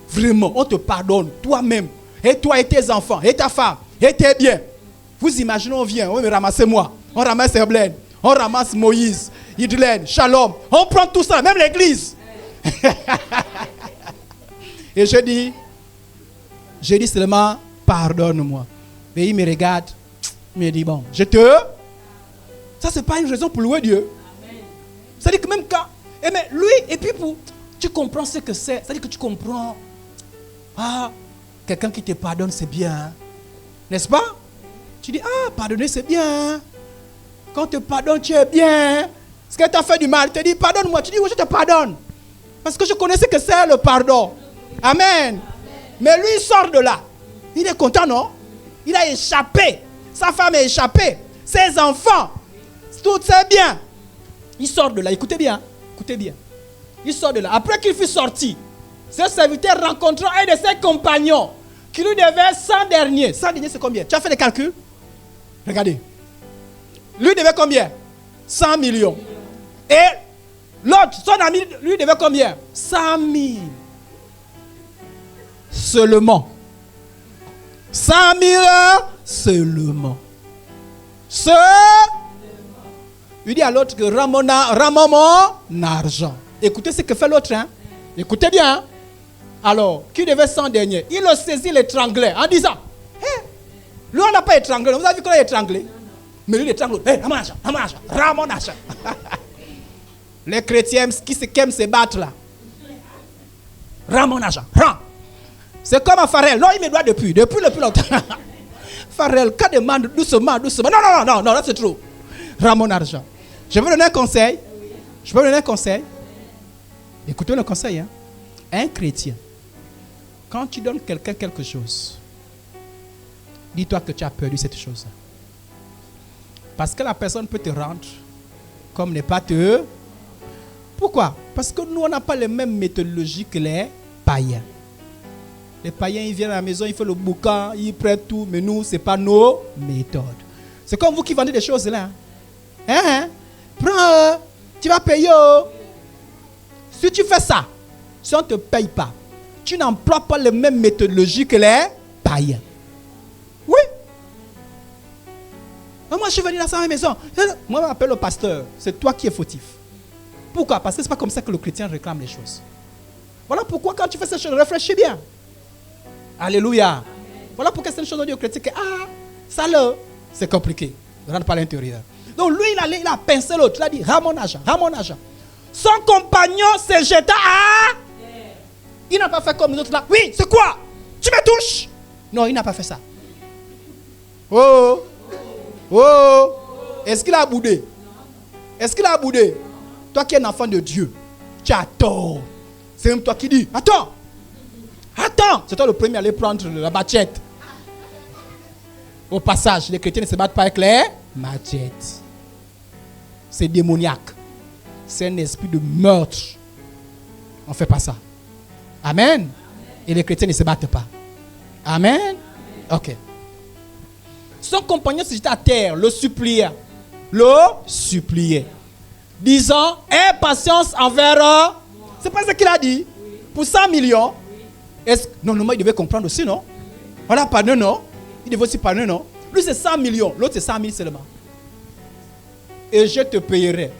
Vraiment, on te pardonne toi-même. Et toi et tes enfants. Et ta femme. Et tes biens. Vous imaginez, on vient. Oui, mais ramassez-moi. On ramasse Herblène. On ramasse Moïse. Idlène. Shalom. On prend tout ça. Même l'église. Et je dis seulement, pardonne-moi. Et il me regarde, il me dit, bon, ça c'est pas une raison pour louer Dieu. C'est-à-dire que même quand, mais lui, et puis tu comprends ce que c'est. C'est-à-dire que tu comprends, quelqu'un qui te pardonne, c'est bien. Hein? N'est-ce pas? Tu dis, pardonner, c'est bien. Quand on te pardonne, tu es bien. Ce que tu as fait du mal, tu te dis, pardonne-moi. Tu dis, oui, je te pardonne. Parce que je connais ce que c'est le pardon. Amen. Mais lui, il sort de là. Il est content, non? Il a échappé. Sa femme a échappé. Ses enfants. Tout c'est bien. Il sort de là. Écoutez bien. Écoutez bien. Il sort de là. Après qu'il fut sorti, ce serviteur rencontra un de ses compagnons qui lui devait 100 derniers. 100 derniers, c'est combien? Tu as fait les calculs? Regardez. Lui devait combien? 100 millions. Et l'autre, son ami, lui devait combien? 100 000. Seulement. 100 000 seulement. Il dit à l'autre que rends-moi mon argent. Écoutez ce que fait l'autre. Hein? Écoutez bien. Hein? Alors, qui devait 100 derniers? Il le saisit, l'étranglait en disant, lui on n'a pas étranglé. Vous avez vu qu'on a étranglé? Mais lui il étrangle. Rends mon argent. Les chrétiens qui aiment se battre là. Rends mon argent. Rends. C'est comme un Pharrell. Non, il me doit depuis le plus longtemps. Pharrell, quand demande doucement. Non, là c'est trop. Rends mon argent. Je veux donner un conseil. Je peux donner un conseil. Écoutez le conseil. Hein. Un chrétien, quand tu donnes quelqu'un quelque chose, dis-toi que tu as perdu cette chose. Parce que la personne peut te rendre comme n'est pas te. Pourquoi? Parce que nous, on n'a pas les mêmes méthodologies que les païens. Les païens, ils viennent à la maison, ils font le boucan, ils prennent tout, mais nous, ce n'est pas nos méthodes. C'est comme vous qui vendez des choses là. Hein? Prends, tu vas payer. Si tu fais ça, si on ne te paye pas, tu n'emploies pas les mêmes méthodologies que les païens. Oui. Moi, je suis venu dans sa maison. Moi, je m'appelle le pasteur. C'est toi qui es fautif. Pourquoi? Parce que ce n'est pas comme ça que le chrétien réclame les choses. Voilà pourquoi quand tu fais ces choses, réfléchis bien. Alléluia. Amen. Voilà pourquoi c'est une chose on dit au chrétien que ça là, c'est compliqué. Ne rentre pas à l'intérieur. Donc lui, il a pincé l'autre. Il a dit, rends mon argent, rends mon argent. Son compagnon s'est jeté à... Il n'a pas fait comme les autres là. Oui, c'est quoi? Tu me touches? Non, il n'a pas fait ça. Oh! Oh! Est-ce qu'il a boudé? Est-ce qu'il a boudé? Toi qui es un enfant de Dieu, tu as tort. C'est même toi qui dis, attends! Attends! C'est toi le premier à aller prendre la machette. Au passage, les chrétiens ne se battent pas avec les machettes. C'est démoniaque. C'est un esprit de meurtre. On ne fait pas ça. Amen. Et les chrétiens ne se battent pas. Amen. Ok. Son compagnon se jetait à terre, le suppliait. Disant, aie patience envers. C'est pas ce qu'il a dit. Pour 100 millions. Non, il devait comprendre aussi, non? Voilà, pardon, non? Il devait aussi pardonner, non? Lui, c'est 100 millions. L'autre, c'est 100 000 seulement. Et je te payerai.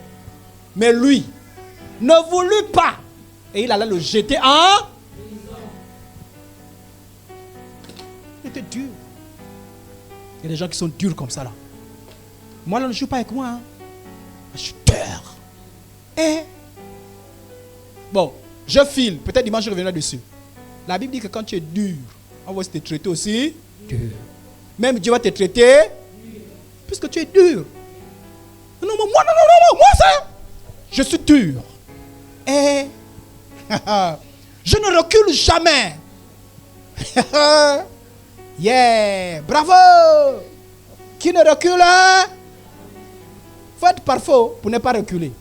Mais lui, ne voulut pas. Et il allait le jeter en prison. Il était dur. Il y a des gens qui sont durs comme ça, là. Moi, là, ne joue pas avec moi. Hein. Je suis dur. Et bon, je file. Peut-être dimanche, je reviendrai dessus. La Bible dit que quand tu es dur, on va te traiter aussi dur. Même Dieu va te traiter puisque tu es dur. Non, moi ça. Je suis dur. Et je ne recule jamais. Yeah, bravo. Qui ne recule? Faut être parfait pour ne pas reculer.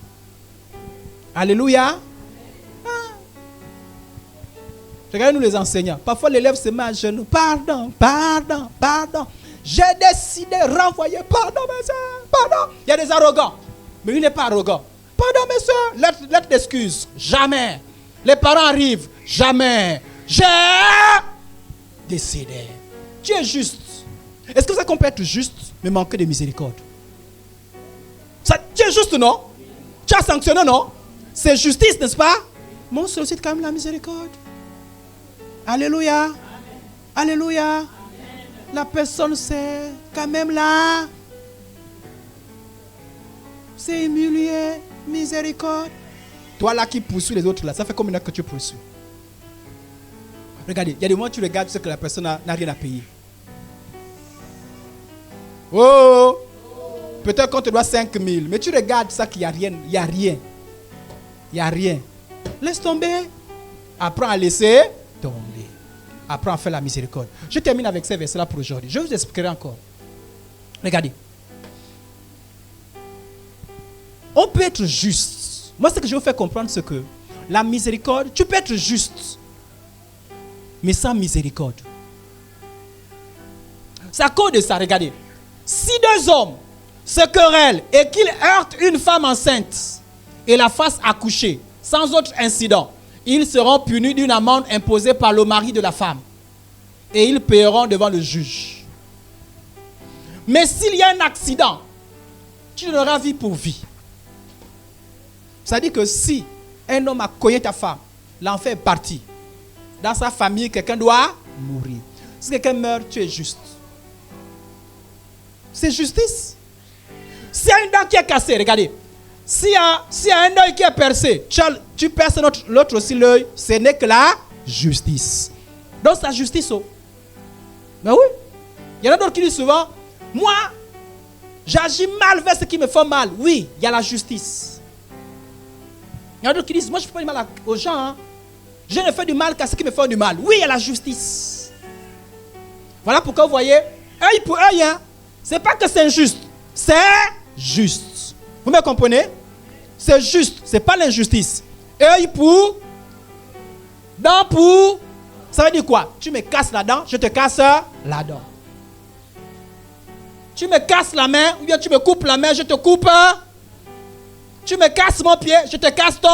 Alléluia. Regardez-nous les enseignants. Parfois l'élève se met à genoux. Pardon. J'ai décidé de renvoyer. Pardon, mes soeurs. Pardon. Il y a des arrogants. Mais lui n'est pas arrogant. Pardon, mes soeurs. Lettre d'excuse. Jamais. Les parents arrivent. Jamais. J'ai décidé. Tu es juste. Est-ce que ça qu'on peut être juste, mais manquer de miséricorde? Ça, tu es juste, non? Tu as sanctionné, non? C'est justice, n'est-ce pas? Mon sollicite quand même la miséricorde. Alléluia. Amen. Alléluia. Amen. La personne, c'est quand même là. C'est humilié. Miséricorde. Toi là qui poursuis les autres là, ça fait combien de temps que tu poursuis? Regardez, il y a des moments où tu regardes ce que la personne n'a rien à payer. Oh! Peut-être qu'on te doit 5 000, mais tu regardes ça qu'il n'y a rien. Il n'y a rien. Il n'y a rien. Laisse tomber. Apprends à laisser tomber. Apprends à faire la miséricorde. Je termine avec ces versets-là pour aujourd'hui. Je vous expliquerai encore. Regardez. On peut être juste. Moi, ce que je veux faire comprendre, c'est que la miséricorde, tu peux être juste, mais sans miséricorde. C'est à cause de ça, regardez. Si deux hommes se querellent et qu'ils heurtent une femme enceinte et la fassent accoucher sans autre incident, ils seront punis d'une amende imposée par le mari de la femme et ils paieront devant le juge. Mais s'il y a un accident, tu donneras vie pour vie. Ça dit que si un homme a cogné ta femme, l'enfant est parti. Dans sa famille, quelqu'un doit mourir. Si quelqu'un meurt, tu es juste. C'est justice. S'il y a une dent qui est cassée, regardez. S'il y a un œil qui est percé, tu perces l'autre aussi l'œil, ce n'est que la justice. Donc c'est la justice. Oh. Mais oui. Il y en a d'autres qui disent souvent, moi, j'agis mal vers ceux qui me font mal. Oui, il y a la justice. Il y en a d'autres qui disent, moi je ne fais pas du mal aux gens. Hein. Je ne fais du mal qu'à ceux qui me font du mal. Oui, il y a la justice. Voilà pourquoi vous voyez, œil pour œil, hein. C'est pas que c'est injuste. C'est juste. Vous me comprenez? C'est juste. C'est pas l'injustice. Œil pour, dent pour. Ça veut dire quoi? Tu me casses la dent, je te casse la dent. Tu me casses la main, ou bien tu me coupes la main, je te coupe. Tu me casses mon pied, je te casse ton.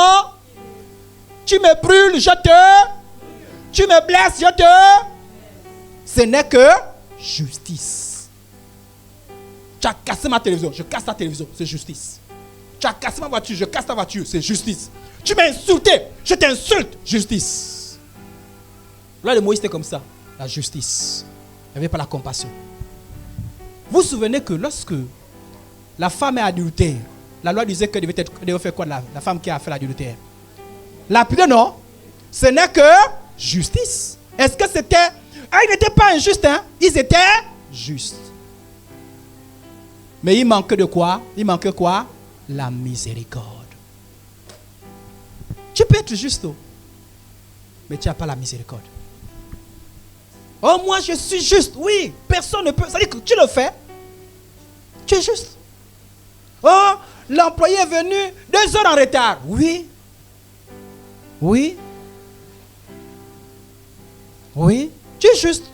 Tu me brûles, je te. Tu me blesses, je te. Ce n'est que justice. Tu as cassé ma télévision, je casse ta télévision, c'est justice. Tu as cassé ma voiture, je casse ta voiture, c'est justice. Tu m'as insulté, je t'insulte, justice. Là, le Moïse était comme ça, la justice. Il n'y avait pas la compassion. Vous vous souvenez que lorsque la femme est adultère, la loi disait qu'elle devait faire quoi la femme qui a fait l'adultère? Lapidée, non? Ce n'est que justice. Est-ce que c'était... Ah, ils n'étaient pas injustes, hein? Ils étaient justes. Mais il manquait de quoi? Il manquait quoi? La miséricorde. Tu peux être juste, mais tu n'as pas la miséricorde. Oh, moi je suis juste. Oui, personne ne peut. Ça veut dire que tu le fais. Tu es juste. Oh, l'employé est venu 2 heures en retard. Oui. Oui. Oui. Tu es juste.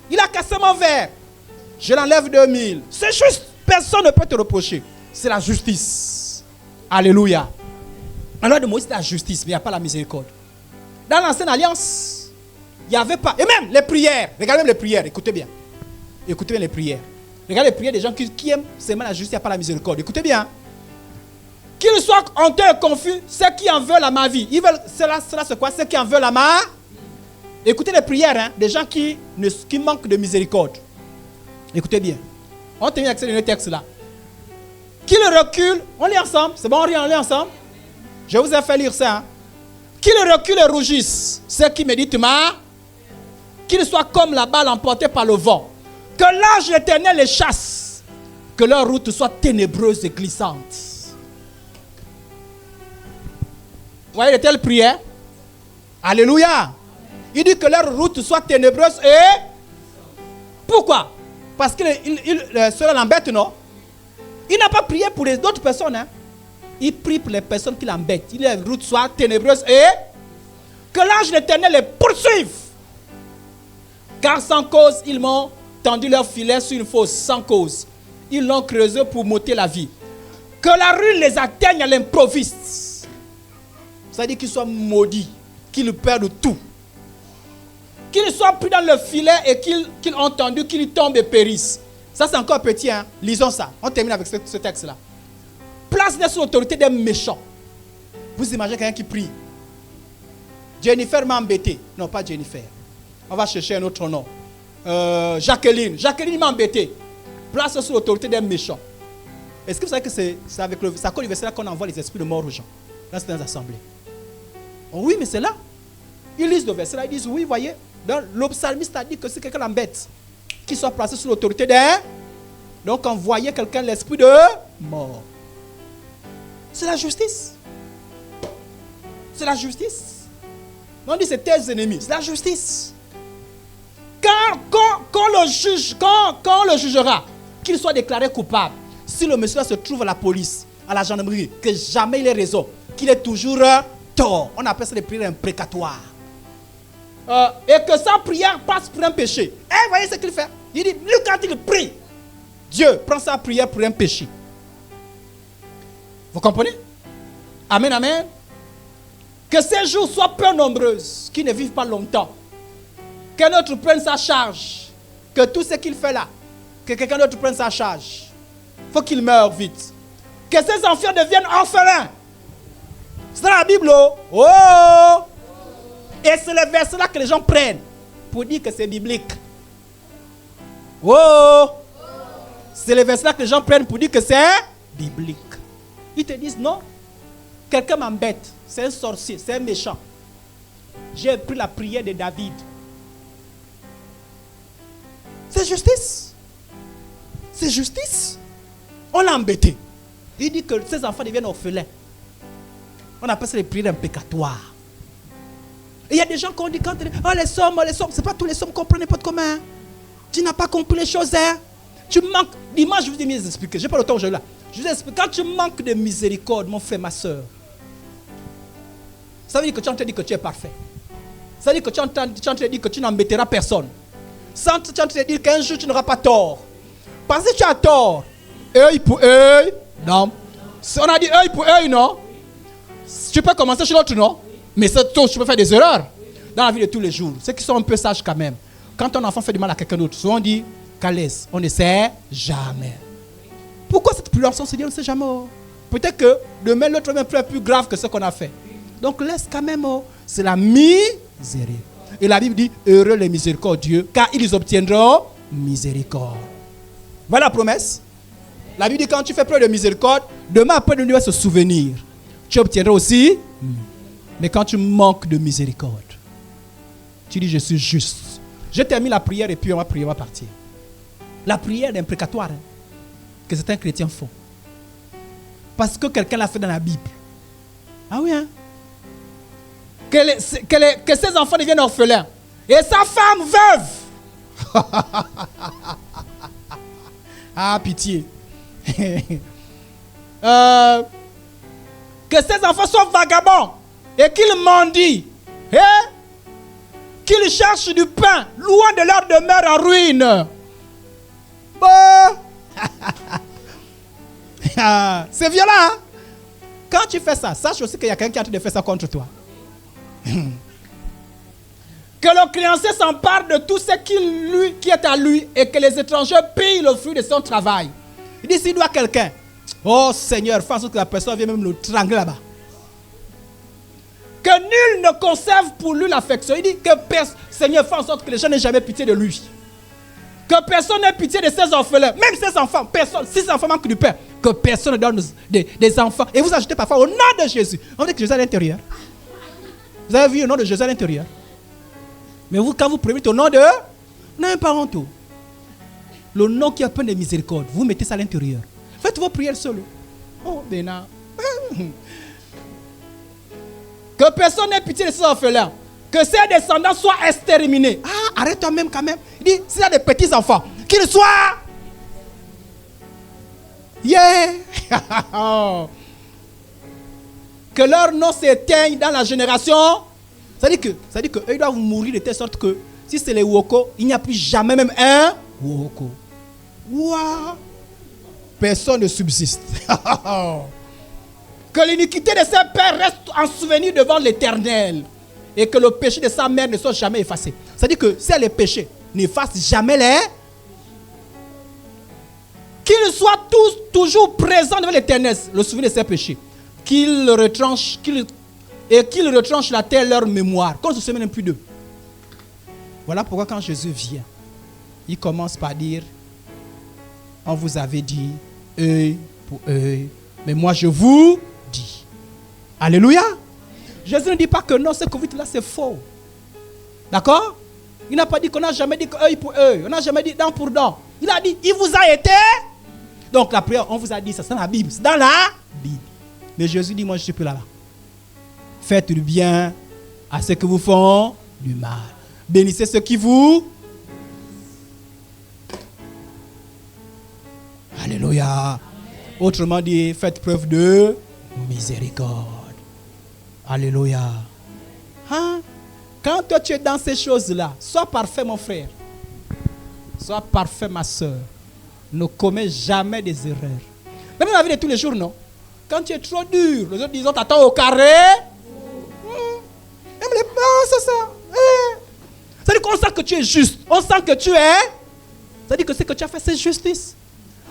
Il a cassé mon verre. Je l'enlève 2000. C'est juste. Personne ne peut te reprocher. C'est la justice. Alléluia. La loi de Moïse, c'est la justice, mais il n'y a pas la miséricorde. Dans l'ancienne alliance, il n'y avait pas. Et même les prières. Regardez même les prières. Écoutez bien. Écoutez bien les prières. Regardez les prières des gens qui aiment seulement la justice, il n'y a pas la miséricorde. Écoutez bien. Qu'ils soient honteux et confus, ceux qui en veulent à ma vie. Ils veulent, cela c'est quoi? Ceux qui en veulent à ma. Écoutez les prières, hein, des gens qui manquent de miséricorde. Écoutez bien. On termine avec ce texte là. Qu'ils reculent, on lit ensemble. C'est bon, on lit ensemble. Je vous ai fait lire ça. Hein. Qu'ils reculent et rougissent, ceux qui méditent ma. Qu'ils soient comme la balle emportée par le vent. Que l'ange de l'Éternel les chasse. Que leur route soit ténébreuse et glissante. Vous voyez de telles prières? Alléluia. Il dit que leur route soit ténébreuse et... Pourquoi? Parce que cela l'embête, non? Il n'a pas prié pour les autres personnes. Hein? Il prie pour les personnes qui l'embêtent. Il dit que leur route soit ténébreuse et... Que l'ange de l'Éternel les poursuive. Car sans cause, ils m'ont tendu leur filet sur une fosse. Sans cause. Ils l'ont creusé pour m'ôter la vie. Que la ruine les atteigne à l'improviste. Ça veut dire qu'ils soient maudits. Qu'ils perdent tout. Qu'ils soient pris dans le filet et qu'ils ont entendu qu'ils tombent et périssent. Ça, c'est encore petit. Hein? Lisons ça. On termine avec ce texte-là. Place-les sous l'autorité des méchants. Vous imaginez quelqu'un qui prie. Jennifer m'a embêté. Non, pas Jennifer. On va chercher un autre nom. Jacqueline. Jacqueline m'a embêté. Place sous l'autorité des méchants. Est-ce que vous savez que c'est avec le sacre universel qu'on envoie les esprits de mort aux gens dans certaines assemblées? Oh oui, mais c'est là. Ils lisent le verset là, ils disent oui, voyez. Le psalmiste a dit que si quelqu'un l'embête, qu'il soit placé sous l'autorité d'un. Donc envoyer quelqu'un l'esprit de mort. C'est la justice. C'est la justice. On dit c'est tes ennemis. C'est la justice. Quand le jugera, qu'il soit déclaré coupable, si le monsieur se trouve à la police, à la gendarmerie, que jamais il ait raison, qu'il est toujours tort, on appelle ça des prières imprécatoires. Et que sa prière passe pour un péché. Et voyez ce qu'il fait. Il dit, lui quand il prie, Dieu prend sa prière pour un péché. Vous comprenez? Amen, amen. Que ces jours soient peu nombreuses, qui ne vivent pas longtemps. Qu'un autre prenne sa charge. Que tout ce qu'il fait là, que quelqu'un d'autre prenne sa charge. Il faut qu'il meure vite. Que ses enfants deviennent orphelins. C'est dans la Bible. Oh! Et c'est le verset là que les gens prennent pour dire que c'est biblique. Oh! C'est le verset là que les gens prennent pour dire que c'est biblique. Ils te disent non. Quelqu'un m'embête. C'est un sorcier, c'est un méchant. J'ai pris la prière de David. C'est justice. C'est justice. On l'a embêté. Il dit que ses enfants deviennent orphelins. On appelle ça les prières imprécatoires. Et il y a des gens qui ont dit quand oh, les sommes, ce n'est pas tous les sommes qu'on prend n'importe comment. Tu n'as pas compris les choses, hein? Tu manques. Dimanche, je vous ai mis à expliquer. Je n'ai pas le temps aujourd'hui là. Je vous explique. Quand tu manques de miséricorde, mon frère, ma soeur, ça veut dire que tu es en train de dire que tu es parfait. Ça veut dire que tu es en train de dire que tu n'embêteras personne. Tu es en train de dire qu'un jour tu n'auras pas tort. Parce que tu as tort. Œil pour œil. Non. On a dit œil pour œil, non? Tu peux commencer chez l'autre, non? Mais ça, tu peux faire des erreurs dans la vie de tous les jours. Ceux qui sont un peu sages quand même. Quand ton enfant fait du mal à quelqu'un d'autre, souvent on dit qu'à l'aise, on ne sait jamais. Pourquoi cette pleuration se dit on ne sait jamais? Peut-être que demain l'autre même est plus grave que ce qu'on a fait. Donc laisse quand même. C'est la miséricorde. Et la Bible dit heureux les miséricordieux, car ils obtiendront miséricorde. Voilà la promesse. La Bible dit quand tu fais preuve de miséricorde, demain après de nous se souvenir. Tu obtiendras aussi. Mais quand tu manques de miséricorde, tu dis je suis juste. Je termine la prière et puis on va prier, on va partir. La prière est imprécatoire, que certains chrétiens font. Parce que quelqu'un l'a fait dans la Bible. Ah oui, hein? Que ses enfants deviennent orphelins. Et sa femme veuve. Ah, pitié. Que ses enfants soient vagabonds et qu'ils mendient. Qu'ils cherchent du pain loin de leur demeure en ruine. C'est violent, hein? Quand tu fais ça, sache aussi qu'il y a quelqu'un qui est en train de faire ça contre toi. Que le créancier s'empare de tout ce qui est à lui et que les étrangers pillent le fruit de son travail. Il dit s'il doit quelqu'un, oh Seigneur, fais en sorte que la personne vienne même le trangler là-bas. Que nul ne conserve pour lui l'affection. Il dit que Seigneur, fais en sorte que les gens n'aient jamais pitié de lui. Que personne n'ait pitié de ses orphelins, même ses enfants. Personne, si ses enfants manquent du pain, que personne ne donne des enfants. Et vous ajoutez parfois au nom de Jésus. On dit que Jésus est à l'intérieur. Vous avez vu le nom de Jésus à l'intérieur. Mais vous, quand vous priez au nom de... Non, pas honte. Le nom qui a plein de miséricorde, vous mettez ça à l'intérieur. Faites vos prières seules. Oh, Bénin. Que personne n'ait pitié de ses orphelins. Que ses descendants soient exterminés. Ah, arrête-toi même quand même. Il dit, s'il y a des petits-enfants, qu'ils soient... Yeah. Que leur nom s'éteigne dans la génération. Ça dit que eux doivent mourir de telle sorte que si c'est les Woko, il n'y a plus jamais même un Woko. Wow. Personne ne subsiste. Que l'iniquité de ses pères reste en souvenir devant l'Éternel. Et que le péché de sa mère ne soit jamais effacé. C'est-à-dire que si les péchés n'effacent jamais les... Qu'ils soient tous toujours présents devant l'Éternel, le souvenir de ses péchés. Qu'ils retranchent, qu'ils retranchent la terre leur mémoire. Qu'on ne se souvient même plus d'eux. Voilà pourquoi quand Jésus vient, il commence par dire, on vous avait dit, œil pour œil, mais moi je vous dis. Alléluia. Jésus ne dit pas que non, ce que vous dites là c'est faux. D'accord? Il n'a pas dit qu'on n'a jamais dit œil pour œil. On n'a jamais dit dent pour dent. Il a dit, il vous a été. Donc la prière, on vous a dit, ça c'est dans la Bible. C'est dans la Bible. Mais Jésus dit, moi je ne suis plus là-bas. Faites du bien à ceux qui vous font du mal. Bénissez ceux qui vous... Alléluia. Autrement dit, faites preuve de miséricorde. Alléluia. Hein? Quand toi tu es dans ces choses-là, sois parfait mon frère. Sois parfait ma soeur. Ne commets jamais des erreurs. Même dans la vie de tous les jours, non? Quand tu es trop dur, les autres disent, t'attends au carré. Même les parents, c'est ça. C'est-à-dire qu'on sent que tu es juste. On sent que tu es. C'est-à-dire que ce que tu as fait, c'est justice.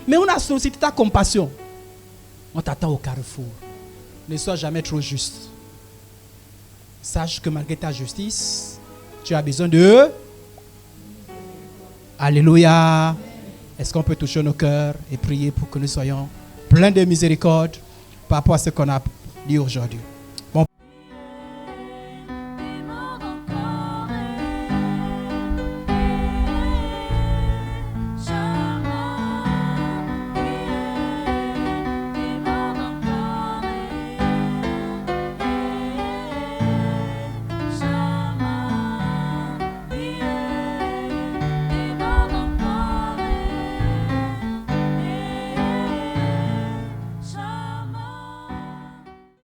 Mais on a sollicité ta compassion. On t'attend au carrefour. Ne sois jamais trop juste. Sache que malgré ta justice, tu as besoin de... Alléluia. Est-ce qu'on peut toucher nos cœurs et prier pour que nous soyons pleins de miséricorde par rapport à ce qu'on a dit aujourd'hui?